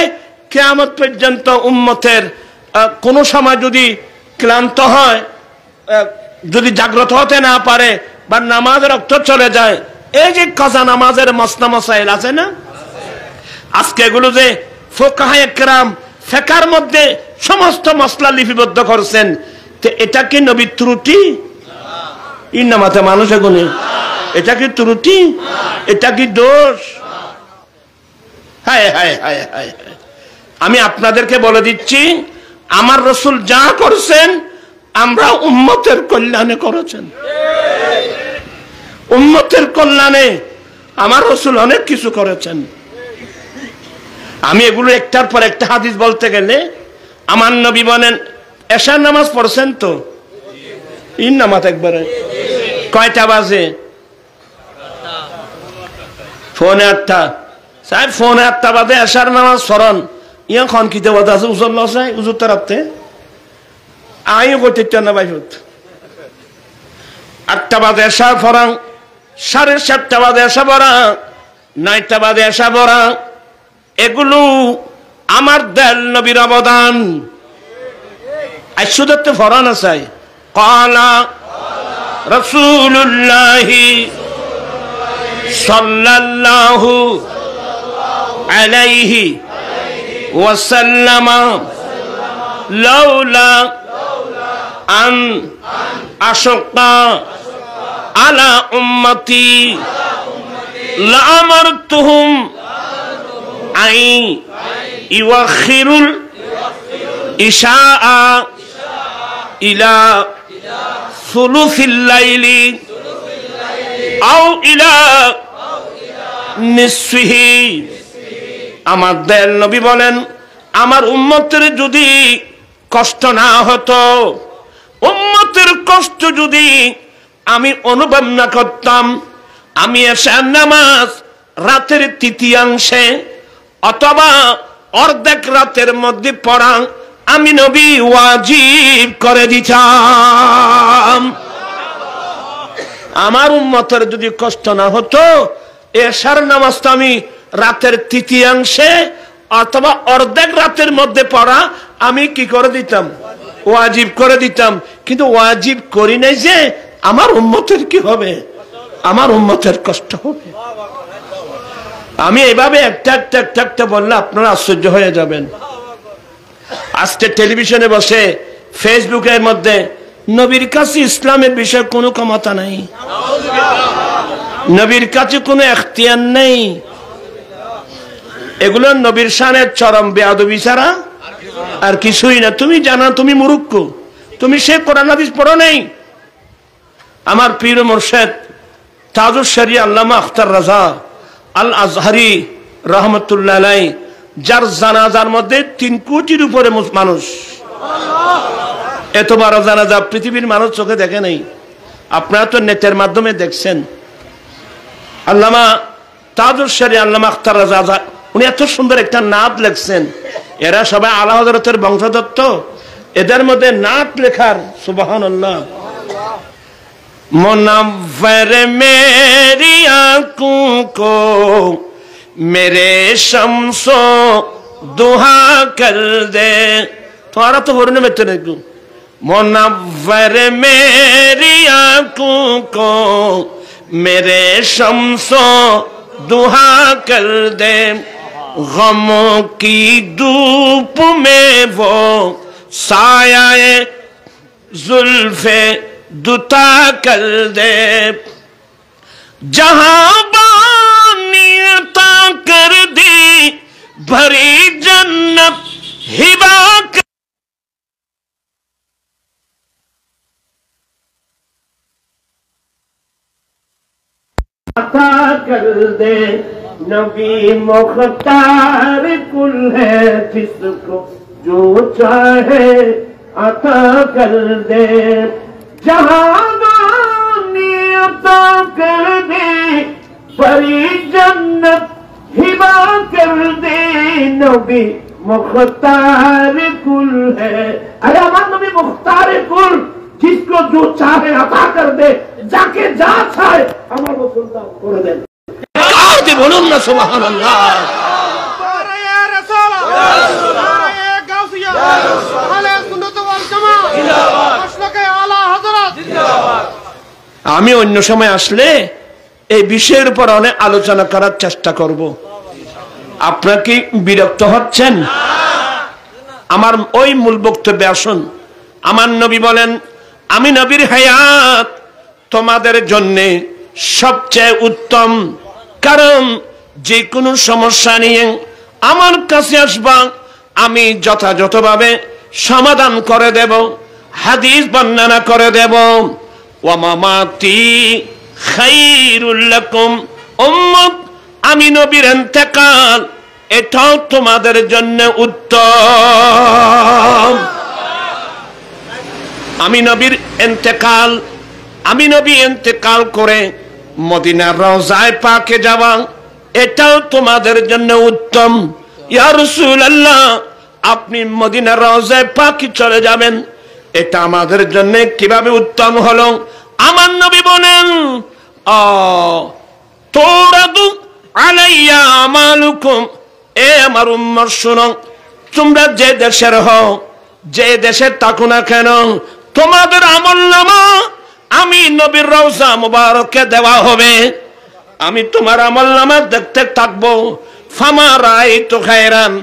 কিয়ামত পর্যন্ত উম্মতের কোনো সময় যদি ক্লান্ত হয়, যদি জাগ্রত হতে না পারে বা নামাজের রক্ত চলে যায়, এই যে কজা নামাজের মসলা মসাইল আছে না, আজকে এগুলো যে ফুকাহায়ে কেরাম ফিকহের মধ্যে সমস্ত মসলা লিপিবদ্ধ করছেন, তো এটা কি নবীর ত্রুটি? ইন্নামাতে মানুষ এগুলো, এটা কি ত্রুটি? এটা কি দোষ? হায় হায় হায় হায়। আমি আপনাদেরকে বলে দিচ্ছি, আমার রসুল যা করছেন আমরা উম্মতের কল্যাণে করেছেন। উম্মতের কল্যাণে আমার রসুল অনেক কিছু করেছেন। আমি এগুলো একটার পর একটা হাদিস বলতে গেলে, আমার নবী বলেন এশার নামাজ পড়ছেন তো? ইন নামাজ একবারে কয়টা বাজে? ফোনে 8টা। সাহেব ফোনে 8টা বাজে এশার নামাজ পড়ন, ইয়া খন কিতে বাজে আছে উজর লসাই উজুর তারাতে আইও করতে না বাইফত 8টা বাজে এশা পড়াং, 7:30 বাজে এশা পড়া, 9টা বাজে এশা পড়া। এগুলো আমার দয়াল নবীর অবদান। আইসুদতে ফরান আছে ক্বালা রাসূলুল্লাহ সাল্লাল্লাহু আলাইহি ওয়াসাল্লাম লাউলা আন আশকা আলা উম্মতি লা আমারতুহুম আই ইউখিরুল ইশাআ ইলা সুলুসিল লাইলি আও ইলা নিসফিহি। আমার দয়াল নবী বলেন, আমার উম্মতের যদি কষ্ট না হতো, উম্মতের কষ্ট যদি আমি অনুভব না করতাম, আমি এশার নামাজ রাতের তৃতীয়াংশে অথবা অর্ধেক রাতের মধ্যে পড়া আমি নবী ওয়াজিব করে দিতাম। আমার উম্মতের যদি কষ্ট না হতো, এশার নামাজটা আমি রাতের তৃতীয়াংশে অথবা অর্ধেক রাতের মধ্যে পড়া আমি কি করে দিতাম? ওয়াজিব করে দিতাম। কিন্তু ওয়াজিব করি নাই যে আমার উম্মতের কি হবে? আমার উম্মতের কষ্ট হবে। আমি এভাবে একটা একটা একটা একটা বললে আপনারা আশ্চর্য হয়ে যাবেন। আজকে টেলিভিশনে বসে ফেসবুকের মধ্যে নবীর কাছে ইসলামের বিষয়ে কোনো ক্ষমতা নাই, নবীর কাছে কোনো এখতিয়ার নেই। এগুলো নবীর শানের চরম বেয়াদবি ছাড়া আর কিছুই না। তুমি জানা তুমি মূর্খ, তুমি সে কোরআন হাদিস পড়ো নাই। আমার পীর মুর্শিদ তাজুশ শরিয়া আল্লামা আখতার রাজা আল আজহারি রহমতুল্লাহ আলাইহি, যার জানাজার মধ্যে 3 কোটির উপরে মানুষ। এত বড় জানাজা পৃথিবীর মানুষ চোখে দেখে নাই। আপনারা তো নেটের মাধ্যমে দেখছেন। আল্লামা তাজুল শরী আল্লামা আখতার রাজা, উনি এত সুন্দর একটা নাত লিখছেন। এরা সবাই আলা হযরতের বংশধর, তো এদের মধ্যে নাত লেখার সুবহানাল্লাহ। मुनव्वर मेरी आंखों को मेरे शम्सो दुहा कर दे। तुम्हारा तो बोलने में तेरे को मुनव्वर मेरी आंखों को मेरे शम्सो दुहा कर दे। गमों की धूप में वो साया जुल्फे दुता कर दे। जहां बानियता कर दी भरी जन्नत हिबा अता कर दे। नबी मुख्तार कुल है जिसको जो चाहे अता कर दे। जहां कर दे परी जन्नत हिबा कर दे। नबी मुख्तार कुल है। अरे हमारा नबी मुख्तार कुल, जिसको जो चाहे अता कर दे, जाके जा चाहे हमारे सुल्तान कर दे। बोलो ना सुभानअल्लाह। আমি অন্য সময় আসলে এই বিষয়ের উপর অনেক আলোচনা করার চেষ্টা করব। আপনারা কি বিরক্ত হচ্ছেন? আমার ওই মূল বক্তব্যে আসুন। আমার নবী বলেন, আমি নবীর হায়াত তোমাদের জন্য সবচেয়ে উত্তম, কারণ যে কোনো সমস্যা নিয়ে আমার কাছে আসবা, আমি যথাযথভাবে সমাধান করে দেব, হাদিস বর্ণনা করে দেব। ওয়া মামাতি খায়রুল লাকুম উম্মত, আমি নবীর ইন্তেকাল এটাও তোমাদের জন্য উত্তম। আমি নবী ইন্তেকাল করে মদিনার রওজায়ে পাকে যাওয়া, এটাও তোমাদের জন্য উত্তম। ইয়া রাসূলুল্লাহ, আপনি মদিনার রওজায়ে পাকে চলে যাবেন, এটা আমাদের জন্য কিভাবে উত্তম হলো? আমার নবী বলেন, তুরাদু আলাইয়া আমালুকুম, এ আমার উম্মত শুনো, তোমরা যে দেশের হও, যে দেশে থাকো না কেন, তোমাদের আমলনামা আমি নবীর রওজা মুবারকে দেওয়া হবে। আমি তোমার আমলনামা দেখতে থাকবো। ফামা রাআইতু খায়রান,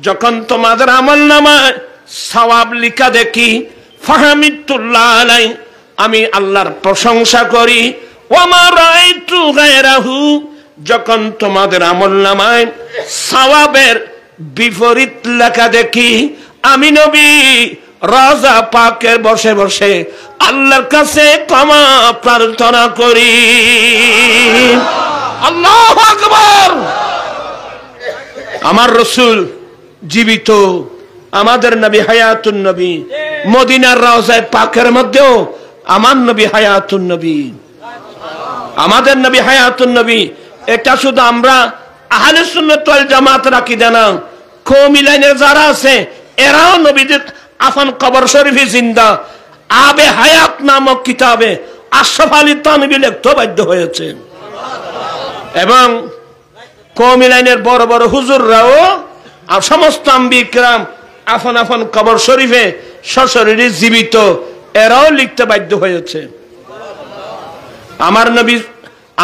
যখন তোমাদের আমলনামায় সওয়াব লিখা দেখি, ফাহামিদুল্লাহ আলাই, আমি আল্লাহর প্রশংসা করি। ওয়া মা রাআইতু গায়রাহু, যখন তোমাদের আমলনামায় সওয়াবের বিপরীত লেখা দেখি, আমি নবী রওজা পাকে বসে বসে আল্লাহর কাছে ক্ষমা প্রার্থনা করি। আল্লাহু আকবার। আমার রাসূল জীবিত, আমাদের নবী হায়াতুন নবী। মদিনার রওজায়ে পাকের মধ্যেও আমার নবী হায়াতুন নবী, আমাদের নবী হায়াতুন নবী। এটা শুধু আমরা আহলে সুন্নাত ওয়াল জামাত রাখি না, কওমি লাইনের যারা আছে এরাও নবীদের আফান কবর শরীফে জিন্দা। আবে হায়াত নামক কিতাবে আশরাফ আলী তানভী লিখতে বাধ্য হয়েছে। এবং কওমি লাইনের বড় বড় হুজুররাও আর সমস্ত আম্বিয়া কিরাম আফান আফান কবর শরীফে সশরীরে জীবিত, এরাও লিখতে বাধ্য হয়েছে।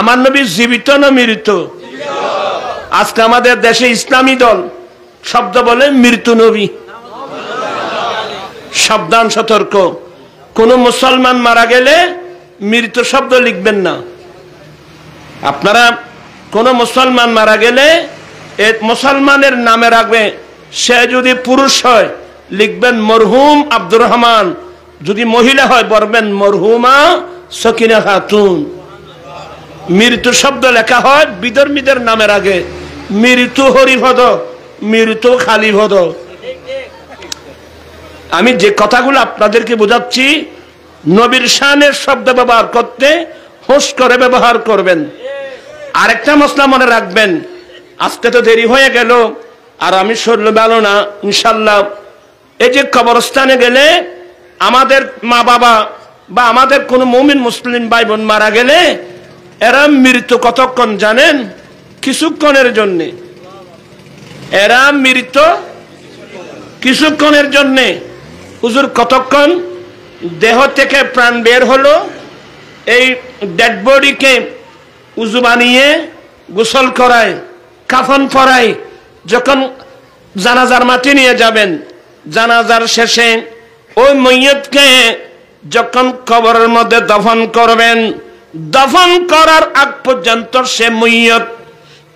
আমার নবী জীবিত না মৃত? আজকে আমাদের দেশে ইসলামী দল শব্দ বলে মৃত্যু নবী। সাবধান, সতর্ক, কোন মুসলমান মারা গেলে মৃত শব্দ লিখবেন না। আপনারা কোন মুসলমান মারা গেলে মুসলমানের নামে রাখবে, সে যদি পুরুষ হয় লিখবেন মরহুম আব্দুর রহমান, যদি মহিলা হয় বলবেন মরহুমা সকিনা খাতুন। মৃত্যু শব্দ লেখা হয় বিধর্মীদের নামের আগে, মৃত্যু হরিপদ, মৃত্যু খালিপদ। আমি যে কথাগুলো আপনাদেরকে বোঝাচ্ছি, নবীর শানের শব্দ ব্যবহার করতে হোশ করে ব্যবহার করবেন। আরেকটা মশলা মনে রাখবেন, আজকে তো দেরি হয়ে গেল, আর আমি শরীর ভালো না ইনশাল্লাহ। এই যে কবরস্থানে গেলে আমাদের মা বাবা বা আমাদের কোন মুমিন মুসলিম ভাই বোন মারা গেলে এরা মৃত্যু কতক্ষণ জানেন? কিছুক্ষণের জন্য। এরা মৃত্যু কিছুক্ষণের জন্য। হুজুর কতক্ষণ? দেহ থেকে প্রাণ বের হলো, এই ডেড বডিকে উজু বানিয়ে গোসল করায়, কাফন পরায়, যখন জানাজার মাটি নিয়ে যাবেন, জানাজার শেষে ওই মইয়তকে যখন কবরের মধ্যে দফন করবেন, দফন করার আগ পর্যন্ত সে মইয়ত,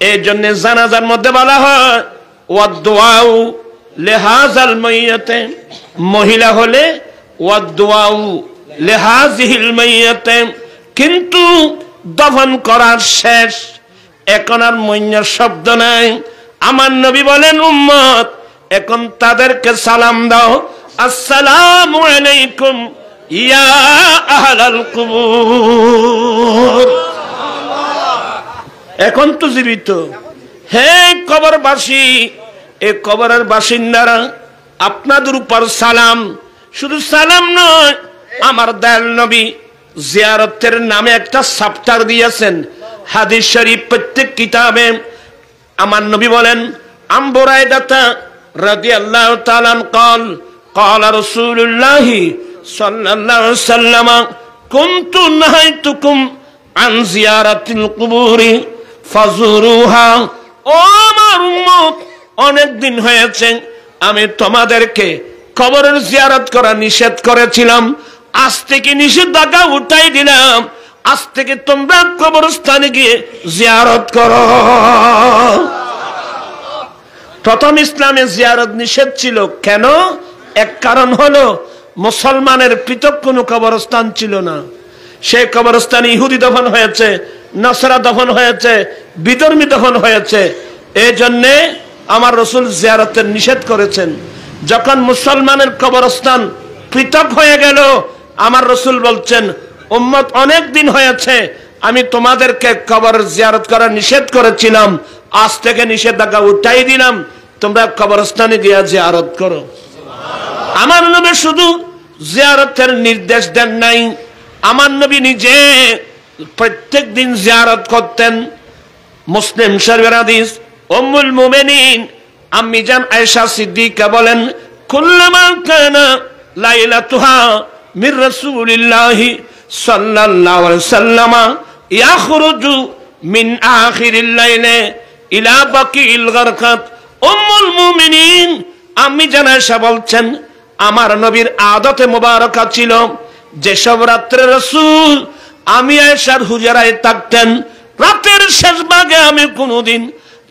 এই জন্য জানাজার মধ্যে বলা হয় ওয়াদুআউ লিহাযাল মাইয়াতে, মহিলা হলে ওয়াদুআউ লিহাযিহিল মাইয়াতে। কিন্তু দফন করার শেষ, এখন আর মইয়ত শব্দ নাই। আমার নবী বলেন, উম্মত এখন তাদেরকে সালাম দাও, আসসালামু আলাইকুম ইয়া আহলাল কুবুর। এখন তো জীবিত। হে কবরবাসী, এই কবরের বাসিন্দারা, আপনাদের উপর সালাম। শুধু সালাম নয়, আমার দয়াল নবী জিয়ারতের নামে একটা চ্যাপ্টার দিয়েছেন হাদিস শরীফ প্রত্যেক কিতাবে। আমার নবী বলেন, আন বুরাইদা রাদিয়াল্লাহু তাআলা قال قال رسول الله صلى الله عليه وسلم كنت نهيتكم عن زيارة القبور فزوروها। ও আমার উম্মত, অনেক দিন হয়েছে আমি তোমাদেরকে কবরের জিয়ারত করা নিষেধ করেছিলাম, আজ থেকে নিষেধাজ্ঞা উঠাই দিলাম, আজ থেকে তোমরা কবরস্থানে গিয়ে জিয়ারত করো। প্রথম ইসলামে জিয়ারত নিষেধ ছিল। কেন? এক কারণ হলো মুসলমানের পৃথক কোনো কবরস্থান ছিল না। সেই কবরস্থানে ইহুদি দফন হয়েছে, নসরা দফন হয়েছে, বিধর্মী দফন হয়েছে। এই জন্যে আমার রসুল জিয়ারতের নিষেধ করেছেন। যখন মুসলমানের কবরস্থান পৃথক হয়ে গেল, আমার রসুল বলছেন, উম্মত অনেক দিন হয়েছে আমি তোমাদেরকে কবরের জিয়ারত করা নিষেধ করেছিলাম, আজ থেকে নিষেধাজ্ঞা উঠাই দিলাম, তোমরা কবরস্থানে গিয়ে জিয়ারত করো। আমার নবী শুধু জিয়ারতের নির্দেশ দেন নাই, আমার নবী নিজে প্রত্যেক দিন জিয়ারত করতেন। মুসলিম শরীফের হাদিস, উম্মুল মুমিনিন আম্মি জান আয়েশা সিদ্দিকা বলেন, কুল্লামা কানা লাইলাতুহা মির রাসূলিল্লাহি সাল্লাল্লাহু আলাইহি ওয়াসাল্লাম ইয়াখরুজু মিন আখিরিল লাইলি ইলা বাকিল গারকাত। উম্মুল মুমিনিন আম্মি জান আয়েশা বলছেন, আমার নবীর আদতে মুবারকা ছিল যেসব রাত্রে রাসূল আমি আয়েশার হুজরায় থাকতেন, রাতের শেষ ভাগে আমি কোনোদিন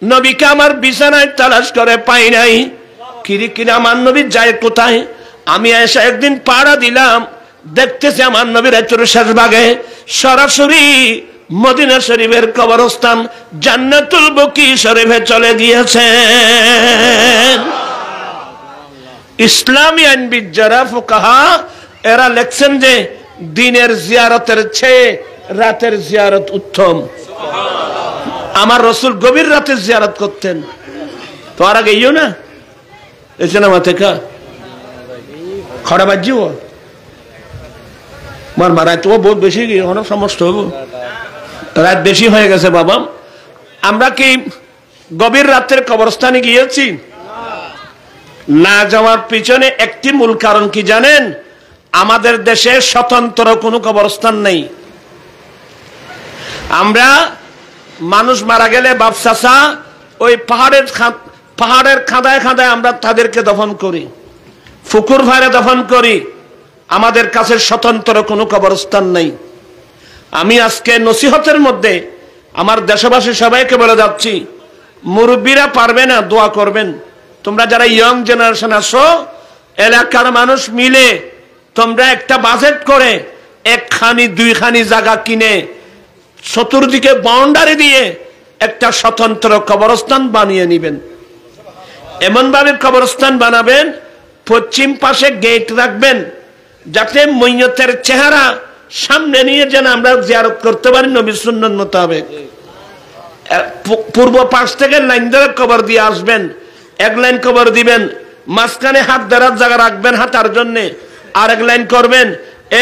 নবীকে আমার বিছানায় তালাশ করে পাই নাই। কিরে আমার নবী যায় কোথায়? আমি আয়েশা একদিন পাড়া দিলাম, দেখতেছি আমার নবীর রাতের শেষ ভাগে সরাসরি মদিনা শরীফের কবরস্থান জান্নাতুল বকি শরীফে চলে গিয়েছেন। ইসলামী আইনবিদ যারা ফুকাহা, এরা লেখছেন যে দিনের জিয়ারতের চেয়ে রাতের জিয়ারত উত্তম। আমার রসুল গভীর রাতে জিয়ারত করতেন। তো আর আগে ইও না এসে না মাথে কা খড়া বাজি ও মার মারায় তো বহুত বেশি অনেক সমস্ত হবো, রাত বেশি হয়ে গেছে বাবা। আমরা কি গভীর রাতের কবরস্থানে গিয়েছি? না যাওয়ার পিছনে একটি মূল কারণ কি জানেন? আমাদের দেশে স্বতন্ত্র কোনো কবরস্থান নেই। আমরা মানুষ মারা গেলে বাপ চাচা ওই পাহাড়ের খাদায় খাদায় আমরা তাদেরকে দফন করি, পুকুর ভাড়ে দফন করি। আমাদের কাছে স্বতন্ত্র কোনো কবরস্থান নেই। আমি আজকে নসিহতের মধ্যে আমার দেশবাসী সবাইকে বলে যাচ্ছি, মুরব্বীরা পারবে না, দোয়া করবেন। তোমরা যারা ইয়ং জেনারেশন আসো, এলাকার মানুষ মিলে তোমরা একটা বাজেট করে একখানি দুইখানি জায়গা কিনে চতুর্দিকে বাউন্ডারি দিয়ে একটা স্বতন্ত্র কবরস্থান বানিয়ে নেবেন। এমন ভাবে কবরস্থান বানাবেন, পশ্চিম পাশে গেট রাখবেন, যাতে মইয়তের চেহারা সামনে নিয়ে যেন আমরা জিয়ারত করতে পারি নবীর সুন্নাত মোতাবেক। পূর্ব পাশ থেকে লাইন ধরে কবর দিয়ে আসবেন, এক লাইন কবর দিবেন, মাঝখানে হাত ধরার জায়গা রাখবেন হাঁটার জন্য, আরেক লাইন করবেন,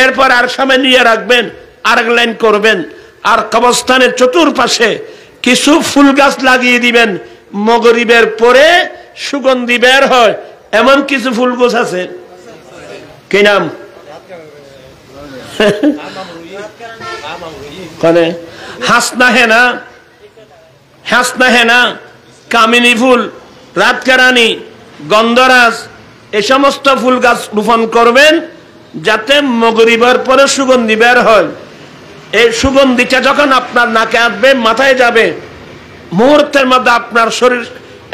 এরপর আর সামনে নিয়ে রাখবেন, আরেক লাইন করবেন। আর কবরস্থানের চতুর্পাশে কিছু ফুল গাছ লাগিয়ে দিবেন, মাগরিবের পরে সুগন্ধি বের হয় এমন কিছু ফুল গাছ আছে। কি নাম? হাসনা হেনা, হাসনা হেনা, কামিনী ফুল, রাতকারানি, গন্ধরাজ, এই সমস্ত ফুল গাছ রোপণ করবেন যাতে মাগরিবের পরে সুগন্ধি বের হয়। এই সুগন্ধিটা যখন আপনার নাকে আসবে, মাথায় যাবে, মুহূর্তের মধ্যে আপনার শরীর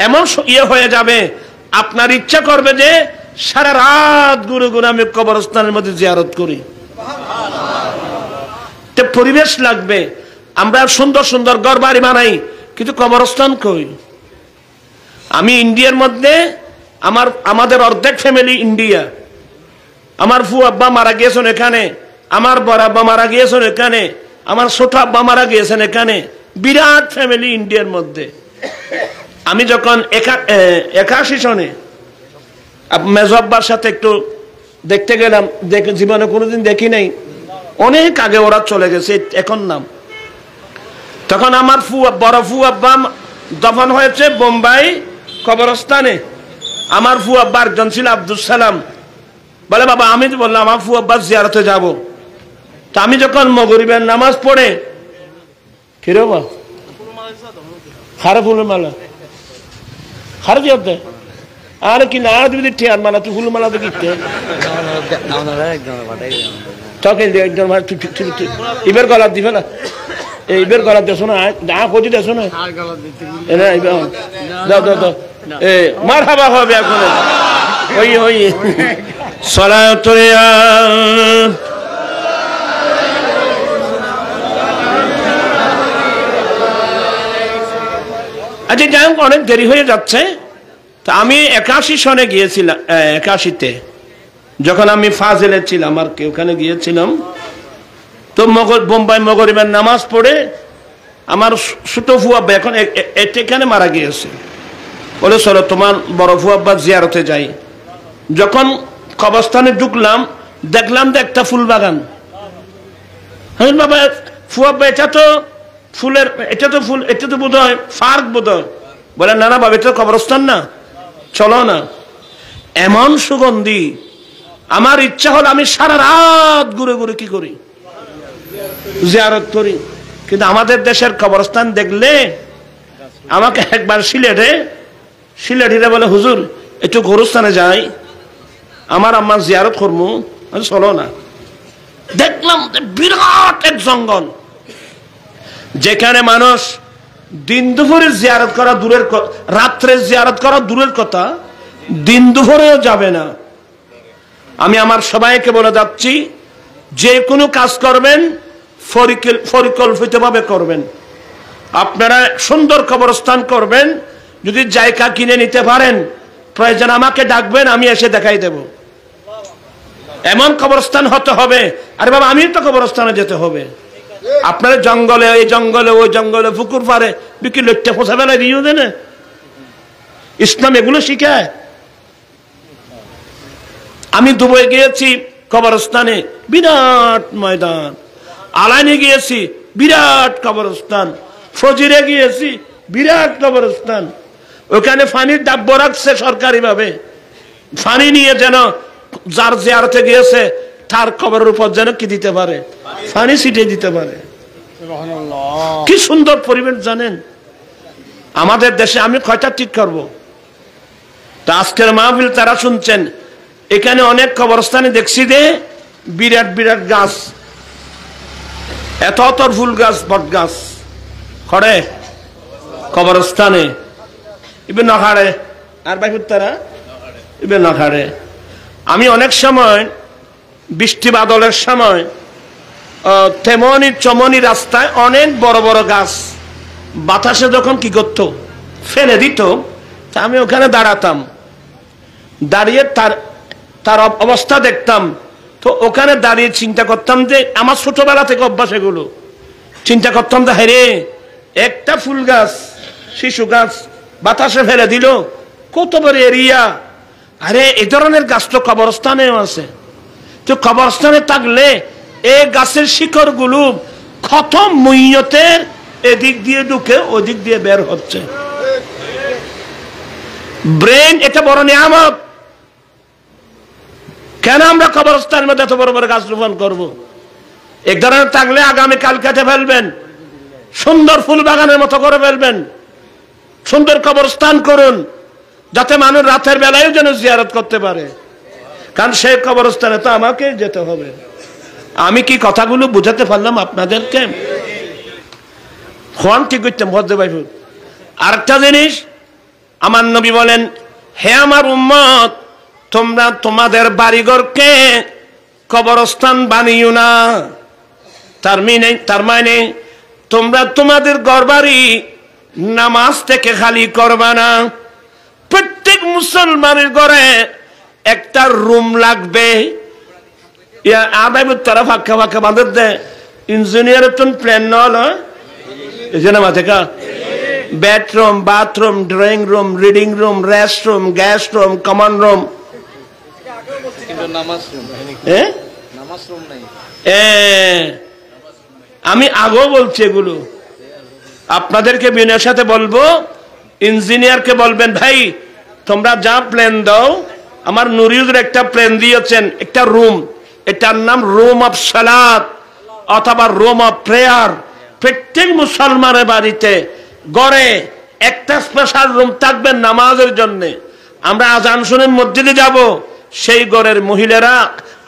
এমন ইয়ে হয়ে যাবে, আপনার ইচ্ছা করবে যে সারা রাত ঘুরে ঘুরে আমি কবরস্থানের মধ্যে জিয়ারত করি। পরিবেশ লাগবে। আমরা সুন্দর সুন্দর ঘর বাড়ি বানাই, কিন্তু কবরস্থান কই? আমি ইন্ডিয়ার মধ্যে, আমাদের অর্ধেক ফ্যামিলি ইন্ডিয়া। আমার ফু আব্বা মারা গিয়েছেন এখানে, আমার বড় আব্বা মারা গিয়েছেন এখানে, আমার ছোট আব্বা মারা গিয়েছেন এখানে, বিরাট ফ্যামিলি ইন্ডিয়ার মধ্যে। আমি যখন 81 সনে মেজো আব্বার সাথে একটু দেখতে গেলাম, জীবনে কোনোদিন দেখি নাই, অনেক আগে ওরা চলে গেছে এখন নাম। তখন আমার বড় ফু আব্বা দফন হয়েছে বোম্বাই কবরস্থানে। আমার ফু আব্বা একজন ছিল আব্দুল সালাম, বলে বাবা আমি বললাম আমার ফু আব্বার জিয়ারতে যাব। তা আমি যখন মাগরিবের নামাজ পড়ে, কিরে বা খারে ফুলের মালা খারে দিতে আর কি না দিবি ঠেয়ার মালা, তুই ফুল মালা দেখি এবার গলা দিবে না, এইবার গলা দেছো না, যা করছি দেছো না, মার হাবা হবে এখন। ওই ওই সলাতুল আচ্ছা যাই হোক, অনেক দেরি হয়ে যাচ্ছে। তা আমি 81 সনে গিয়েছিলাম, 81-তে যখন আমি ফাজেলে ছিলাম আর কি, ওখানে গিয়েছিলাম। তো বোম্বাই মাগরিবের নামাজ পড়ে আমার ছোট ফুয়াব্বা এখন এখানে মারা গিয়েছে, বলে চলো তোমার বড় ফুয়াব্বা জিয়ারতে যাই। যখন কবরস্থানে ঢুকলাম, দেখলাম যে একটা ফুল বাগান। হ্যাঁ বাবা ফুয়াব্বা এটা তো ফুলের, এটা তো ফুল, এটা তো বোধ হয় পার্ক বোধ হয়। বলে না না বাবা এটা তো কবরস্থান না, চলো না। এমন সুগন্ধি, আমার ইচ্ছা হল আমি সারা রাত ঘুরে ঘুরে কি করি, জিয়ারত করি। কিন্তু আমাদের দেশের কবরস্থান দেখলে, আমাকে একবার সিলেটিরা বলে হুজুর একটু গোরস্থানে যাই, আমার আম্মার জিয়ারত করবো, চলো না। দেখলাম বিরাট এক জঙ্গল, যেখানে মানুষ দিন দুপুরে জিয়ারত করা দূরের, রাত্রে জিয়ারত করা দূরের কথা, দিন দুপুরেও যাবে না। আমি আমার সবাইকে বলে যাচ্ছি, যে কোনো কাজ করবেন পরিকল্পিতভাবে করবেন। আপনারা সুন্দর কবরস্থান করবেন, যদি জায়গা কিনে নিতে পারেন প্রয়োজন আমাকে ডাকবেন, আমি এসে দেখাই দেব। এমন কবরস্থান হতে হবে। আরে বাবা আমি তো কবরস্থানে যেতে হবে। আপনার জঙ্গলে, এই জঙ্গলে, ওই জঙ্গলে, পুকুর পারে বিক্রি লইতে ফোসা বেলা দিয়ে দেন। ইসলাম এগুলো শিখায়। আমি দুবাই গিয়েছি কবরস্থানে, বিরাট ময়দান। আলাইনে গিয়েছি, বিরাট কবরস্থান। ফজিরে গিয়েছি, বিরাট কবরস্থান। ওখানে পানির ডাব্য রাখছে সরকারি ভাবে, পানি নিয়ে যেন যার জিয়ারতে গিয়েছে তার কবরের উপর যেন কি দিতে পারে, পানি ছিটিয়ে দিতে পারে। কি সুন্দর পরিবেশ জানেন আমাদের দেশে। আমি কয়টা ঠিক করবো। তা আজকের মাহফিল তারা শুনছেন, এখানে অনেক কবরস্থানে দেখছি যে বিরাট বিরাট গাছ, এত ফুল গাছ, বট গাছ খড়ে কবরস্থানে, ইবে নখাড়ে আর বাকি তারা ইবে নখাড়ে। আমি অনেক সময় বৃষ্টি বাদলের সময় তেমনি চমনি রাস্তায় অনেক বড় বড় গাছ বাতাসে যখন কি করত ফেলে দিত, তা আমি ওখানে দাঁড়াতাম, দাঁড়িয়ে তার অবস্থা দেখতাম। তো ওখানে দাঁড়িয়ে চিন্তা করতাম যে আমার ছোটবেলা থেকে অভ্যাস এগুলো, চিন্তা করতাম যে হ্যাঁ রে, একটা ফুল গাছ শিশু গাছ বাতাসে ফেলে দিল, কত বড় এরিয়া। আরে এ ধরনের গাছ তো কবরস্থানেও আছে। তো কবরস্থানে থাকলে এই গাছের শিকড় গুলো ক্ষত মুইয়তের এদিক দিয়ে ঢুকে ওদিক দিয়ে বের হচ্ছে। ব্রেন এটা বড় নিয়ামত। কেন আমরা কবরস্থানের মধ্যে এত বড় বড় গাছ রোপণ করবো? এক ধরনের থাকলে আগামীকাল কেটে ফেলবেন, সুন্দর ফুল বাগানের মতো করে ফেলবেন, সুন্দর কবরস্থান করুন, যাতে মানুষ রাতের বেলায়ও যেন জিয়ারত করতে পারে। কারণ সেই কবরস্থানে তো আমাকে যেতে হবে। আমি কি কথাগুলো বুঝাতে পারলাম আপনাদেরকে? কোন ঠিক করতাম ভদ্র ভাই। আরেকটা জিনিস, আমার নবী বলেন, হে আমার উম্মত, তোমরা তোমাদের বাড়িঘরকে কবরস্থান বানিও না। তার মানে তোমরা তোমাদের ঘরবাড়ি নামাজ থেকে খালি করবা না। প্রত্যেক মুসলমানের ঘরে একটা রুম লাগবে। তারা ফাঁকা ফাঁকা বাঁধে দেয়, ইঞ্জিনিয়ার প্ল্যান নল মাথে কা bedroom, bathroom, drawing room, reading room, rest room, guest room, common room, আমি আগেও বলছি এগুলো আপনাদেরকে বিনয়ের সাথে বলবো। ইঞ্জিনিয়ারকে বলবেন, ভাই তোমরা যা প্ল্যান দাও, আমার নুরিউদ্দিন একটা প্ল্যান দিয়েছেন, একটা রুম, এটার নাম রুম অফ সালাত অথবা রুম অফ প্রেয়ার। প্রত্যেক মুসলমানের বাড়িতে গড়ে একটা স্পেশাল রুম থাকবে নামাজের জন্য। আমরা আজান শুনে মসজিদে যাব, সেই ঘরের মহিলারা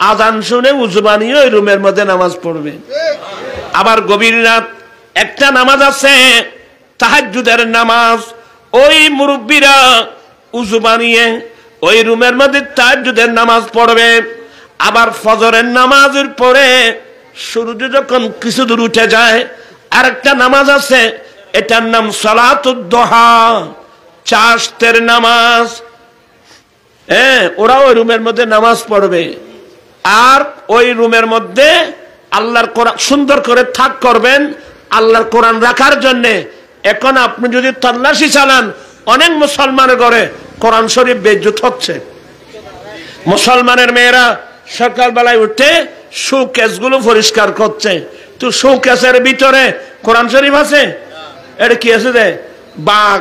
আজান শুনে উযু বানিয়ে ওই রুমের মধ্যে নামাজ পড়বে। আবার গভীর রাত একটা নামাজ আছে তাহাজ্জুদের নামাজ, ওই মুরব্বীরা উযু বানিয়ে ওই রুমের মধ্যে তাহাজ্জুদের নামাজ পড়বে। আবার ফজরের নামাজের পরে সূর্য যখন কিছু দূর উঠে যায়, আরেকটা নামাজ আছে, এটার নাম সালাতুদ দুহা, চাশতের নামাজ। ওরা ওই রুমের মধ্যে নামাজ পড়বে। আর ওই রুমের মধ্যে আল্লাহর কোরআন সুন্দর করে থাক করবেন আল্লাহর কোরআন রাখার জন্য। এখন আপনি যদি তল্লাশি চালান, অনেক মুসলমানের ঘরে কোরআন শরীফ বেইজ্জত হচ্ছে। মুসলমানের মেয়েরা সকালবেলায় উঠে শোকেস গুলো পরিষ্কার করছে, তো শোকেসের ভিতরে কোরআন শরীফ আছে? এটা কি আছে? বাঘ,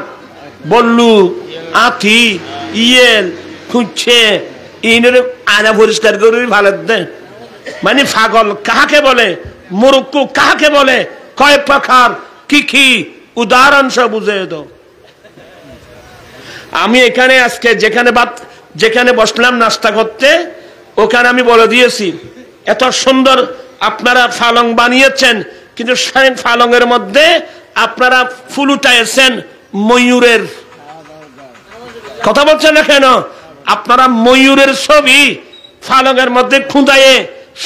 বল্লু, আথি, ইয়েল, খুঁজছে ইনের আয়না পরিষ্কার করে ভালো দেয়। মানে পাগল কাহাকে বলে, মুরুক্কু কাহাকে বলে, কয় প্রকার, কি কি উদাহরণ সব বুঝে দাও। আমি এখানে আজকে যেখানে বসলাম নাস্তা করতে, ওখানে আমি বলে দিয়েছি, এত সুন্দর আপনারা ফালং বানিয়েছেন, কিন্তু সেই ফালংয়ের মধ্যে আপনারা ফুল উঠাইছেন ময়ূরের। কথা বলছেন না কেন? আপনারা ময়ূরের ছবি ফালংয়ের মধ্যে খুঁদাইয়ে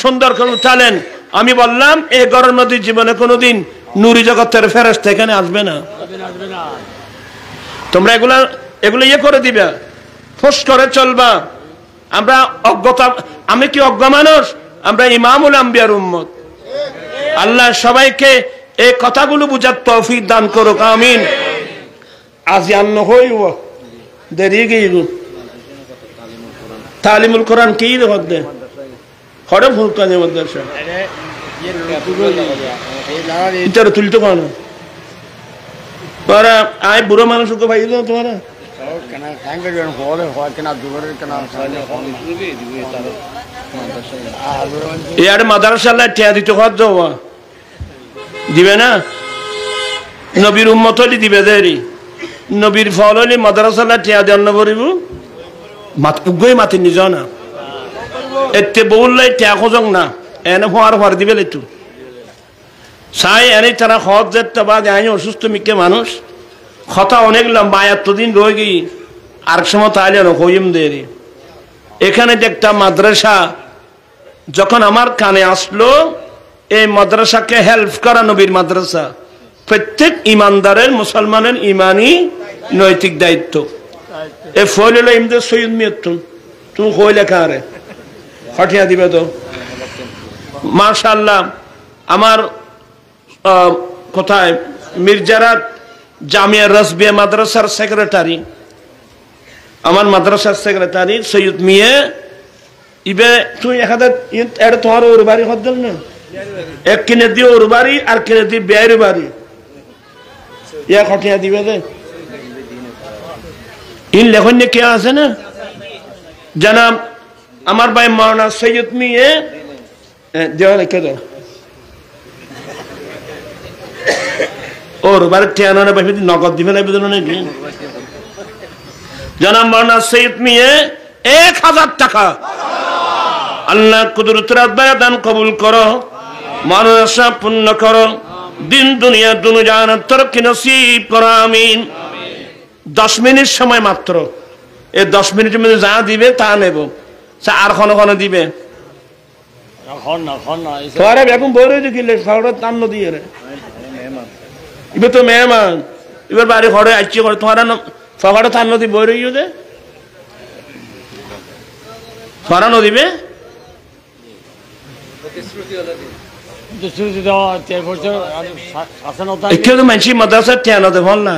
সুন্দর করে উঠালেন। আমি বললাম, এই ঘরের মধ্যে জীবনে কোনোদিন নুরি জগতের ফেরেশতা এখানে আসবে না। তোমরা এগুলো ইয়ে করে দিবা, ফোস করে চলবা। আমরা অজ্ঞতা, আমি কি অজ্ঞ মানুষ? আমরা ইমামুল আম্বিয়ার উম্মত। আল্লাহ সবাইকে এই কথাগুলো বুঝার তৌফিক দান করুক, আমিন। আজ আন্ন হইব দেরি গিয়ে তালিমুল কোরআন কি হচ্ছে হরে ফুলকানি মাদ্রাসা ইটারে তুলতে পারো তোরা আয় বুড়ো মানুষকে ভাই তোমারা ইয়ার মাদ্রাসা টিয়া দিতে খরচ দিবে না? নবীর উম্মত হলে দিবে দেরি, নবীর ফল হলে মাদ্রাসা টিয়া দেন করিব উগই মাতি নিজ না এতে বললাই টিয়া খোঁজক না এনে ফোয়ার ফোয়ার দিবে একটু চাই এনে তারা সহজ যেতে বা যাই অসুস্থ মিকে মানুষ কথা অনেক লম্বা এতদিন রয়ে গিয়ে আর সময় তাইলে হইম দেরি। এখানে যে একটা মাদ্রাসা যখন আমার কানে আসলো, এই মাদ্রাসাকে হেল্প করা নবীর মাদ্রাসা প্রত্যেক ইমানদারের মুসলমানের ইমানি নৈতিক দায়িত্ব এ ফয়লুল ইমদাদ সৈয়দ মিয়াতুন তুমি কই লেখা রে হটিয়া দিবে তো মাশাআল্লাহ আমার কোথায় মির্জারাত জামিয়া রাসবিয়া মাদ্রাসার সেক্রেটারি আমার মাদ্রাসার সেক্রেটারি সৈয়দ মিয়া ইবে তুই এখানে এটা তোমার ওর বাড়ি হদ্দল না এক কিনে দিয়ে ওর বাড়ি আর কিনে দিয়ে বেয়ের বাড়ি ইয়া খটিয়া দিবে দে ইন লেখন কে আছে না জানাব আমার ভাই মাওলানা সৈয়দ মিয়া দেওয়া লিখে দাও ওর বাড়ি ঠিয়ানো না ভাবি নগদ দিবে না বেদন নাকি জানাব মাওলানা সৈয়দ মিয়া 1000 টাকা আল্লাহ কুদরতের দান কবুল করো মানসা পূর্ণ করো দিন দুনিয়া দুনু জাহান তরক্কি নসিব করো আমিন 10 মিনিট সময় মাত্র এই 10 মিনিটের মধ্যে যা দিবে তা নেব আর ক্ষণ দিবে তোরা এখন বই রয়েছে কিনলে খড় তান্ন দিয়ে রে এবার তো মেহমান এবার বাড়ি ঘরে আসছে করে তোমার ফকাটা তান্ন দিয়ে বই রইও দে ফরানো দিবে মানসি মাদ্রাসা টেয়ানো দে ভাল না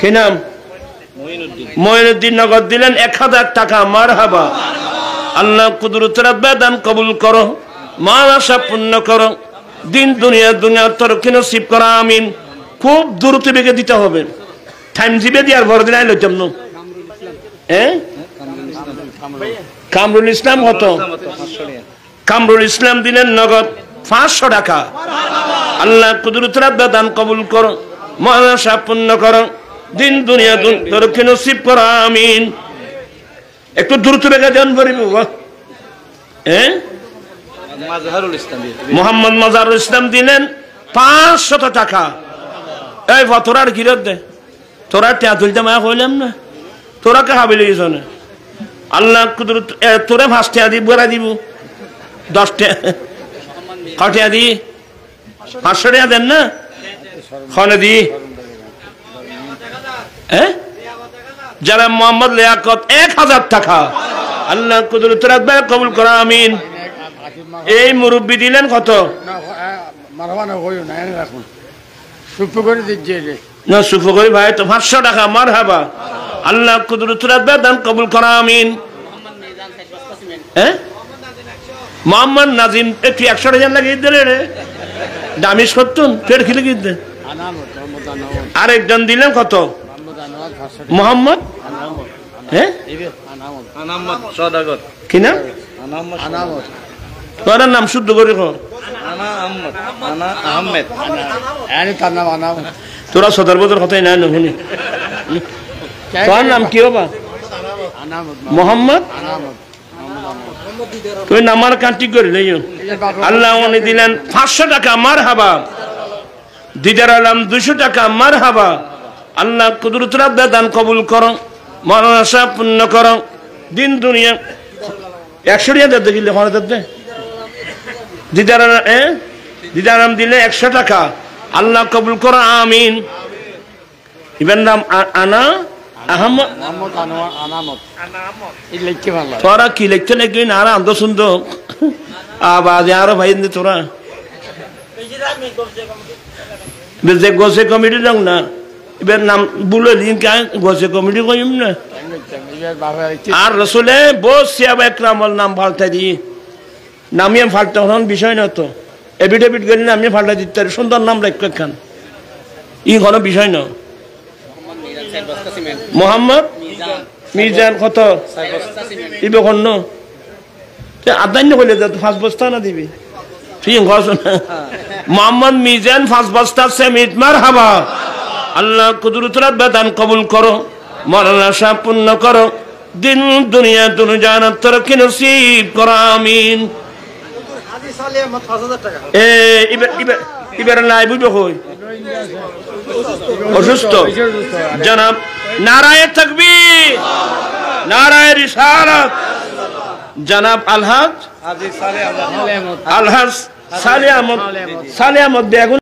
কি নাম মঈনুদ্দিন নগদ দিলেন 1000 টাকা মারহাবা আল্লাহ কুদরতের দান কবুল করো মানসা পূর্ণ করো দিন দুনিয়া তরক্কি নসিব করো আমিন খুব দ্রুত বেগে দিতে হবে টাইম দিবে দিয়ার বড় দিন আইলো জন্য কামরুল ইসলাম কত কামরুল ইসলাম দিলেন নগদ 500 টাকা আল্লাহ কুদরতের দান কবুল করো মানসা পূর্ণ করো দিন দুনিয়া তরক্কি নসিব করো আমিন একটু দ্রুত বেগে দেন বলিব মোহাম্মদ মাজারুল ইসলাম দিলেন 500 টাকা এই তোরার কিরত দে তোরা টিয়া তুলতে মায়া কইলাম না তোরা কে হাবিলি না আল্লাহ কুদরত তোরা 5 টাকা দিব বেড়া দিব 10 টাকা কটিয়া দি 500 টাকা দেন না খনে দি যারা মোহাম্মদ লিয়াকত 1000 টাকা আল্লাহ কুদরতের দান কবুল করো আমিন এই মুরব্বি দিলেন কত না সুফ করে ভাই তো 500 টাকা মারহাবা আল্লাহ কুদরতের দান কবুল করো আমিন মোহাম্মদ নাজিম একটু 100 টাকা লাগিয়ে দিলে রে দামি সত্তর ফের খিলে গিয়ে দে আরেকজন দিলেন কত মোহাম্মদ কি না তোর নাম শুদ্ধ করে তোরা 17 বছর কথাই নাই না শুনি তোর নাম কি বাবা মোহাম্মদ তুই নামার কান্টি করে আল্লাহ উনি দিলেন 500 টাকা মারহাবা দিদার আলম 200 টাকা মারহাবা আল্লাহ কুদরতের দান কবুল করো মানসা পূর্ণ করো দিন দুনিয়া 100 টাকা দে দিলে ওখানে দে দিদার আলম দিলে 100 টাকা আল্লাহ কবুল করো আমিন ইবেন নাম আনা আহমদ তোরা কি লিখতে নাকি না আর আন্দ সুন্দর আবাজ আরো ভাই তোরা যে গোসে কমিটি যাও না এবার নাম বলে দিন কে গোসে কমিটি কইম না আর রসুলে বহুত সিয়াব একরামল নাম ফালতে দি নামিয়ে ফালতে হন বিষয় না তো এভিডেভিট গেলে নামিয়ে ফালতে দিতে সুন্দর নাম রাখবে খান ই কোনো বিষয় না মোহাম্মদ মিজান কত ইবে কন্ন আদান্য কইলে 5 বস্তা না দিবি ঠিক আছে না মোহাম্মদ মিজান 5 বস্তা সিমেন্ট মারহাবা আল্লাহ কুদরতের দান কবুল করো মানসা পূর্ণ করো দিন দুনিয়া দুনু জাহান তরক্কি নসিব করো আমিন এবার নাই বুঝবে কই অসুস্থ জনাব নারায়ে তাকবীর নারায়ে রিসালাত জনাব আলহাজ হাজী সালেহ আহমদ আলহাজ সালেহ আহমদ বেগুন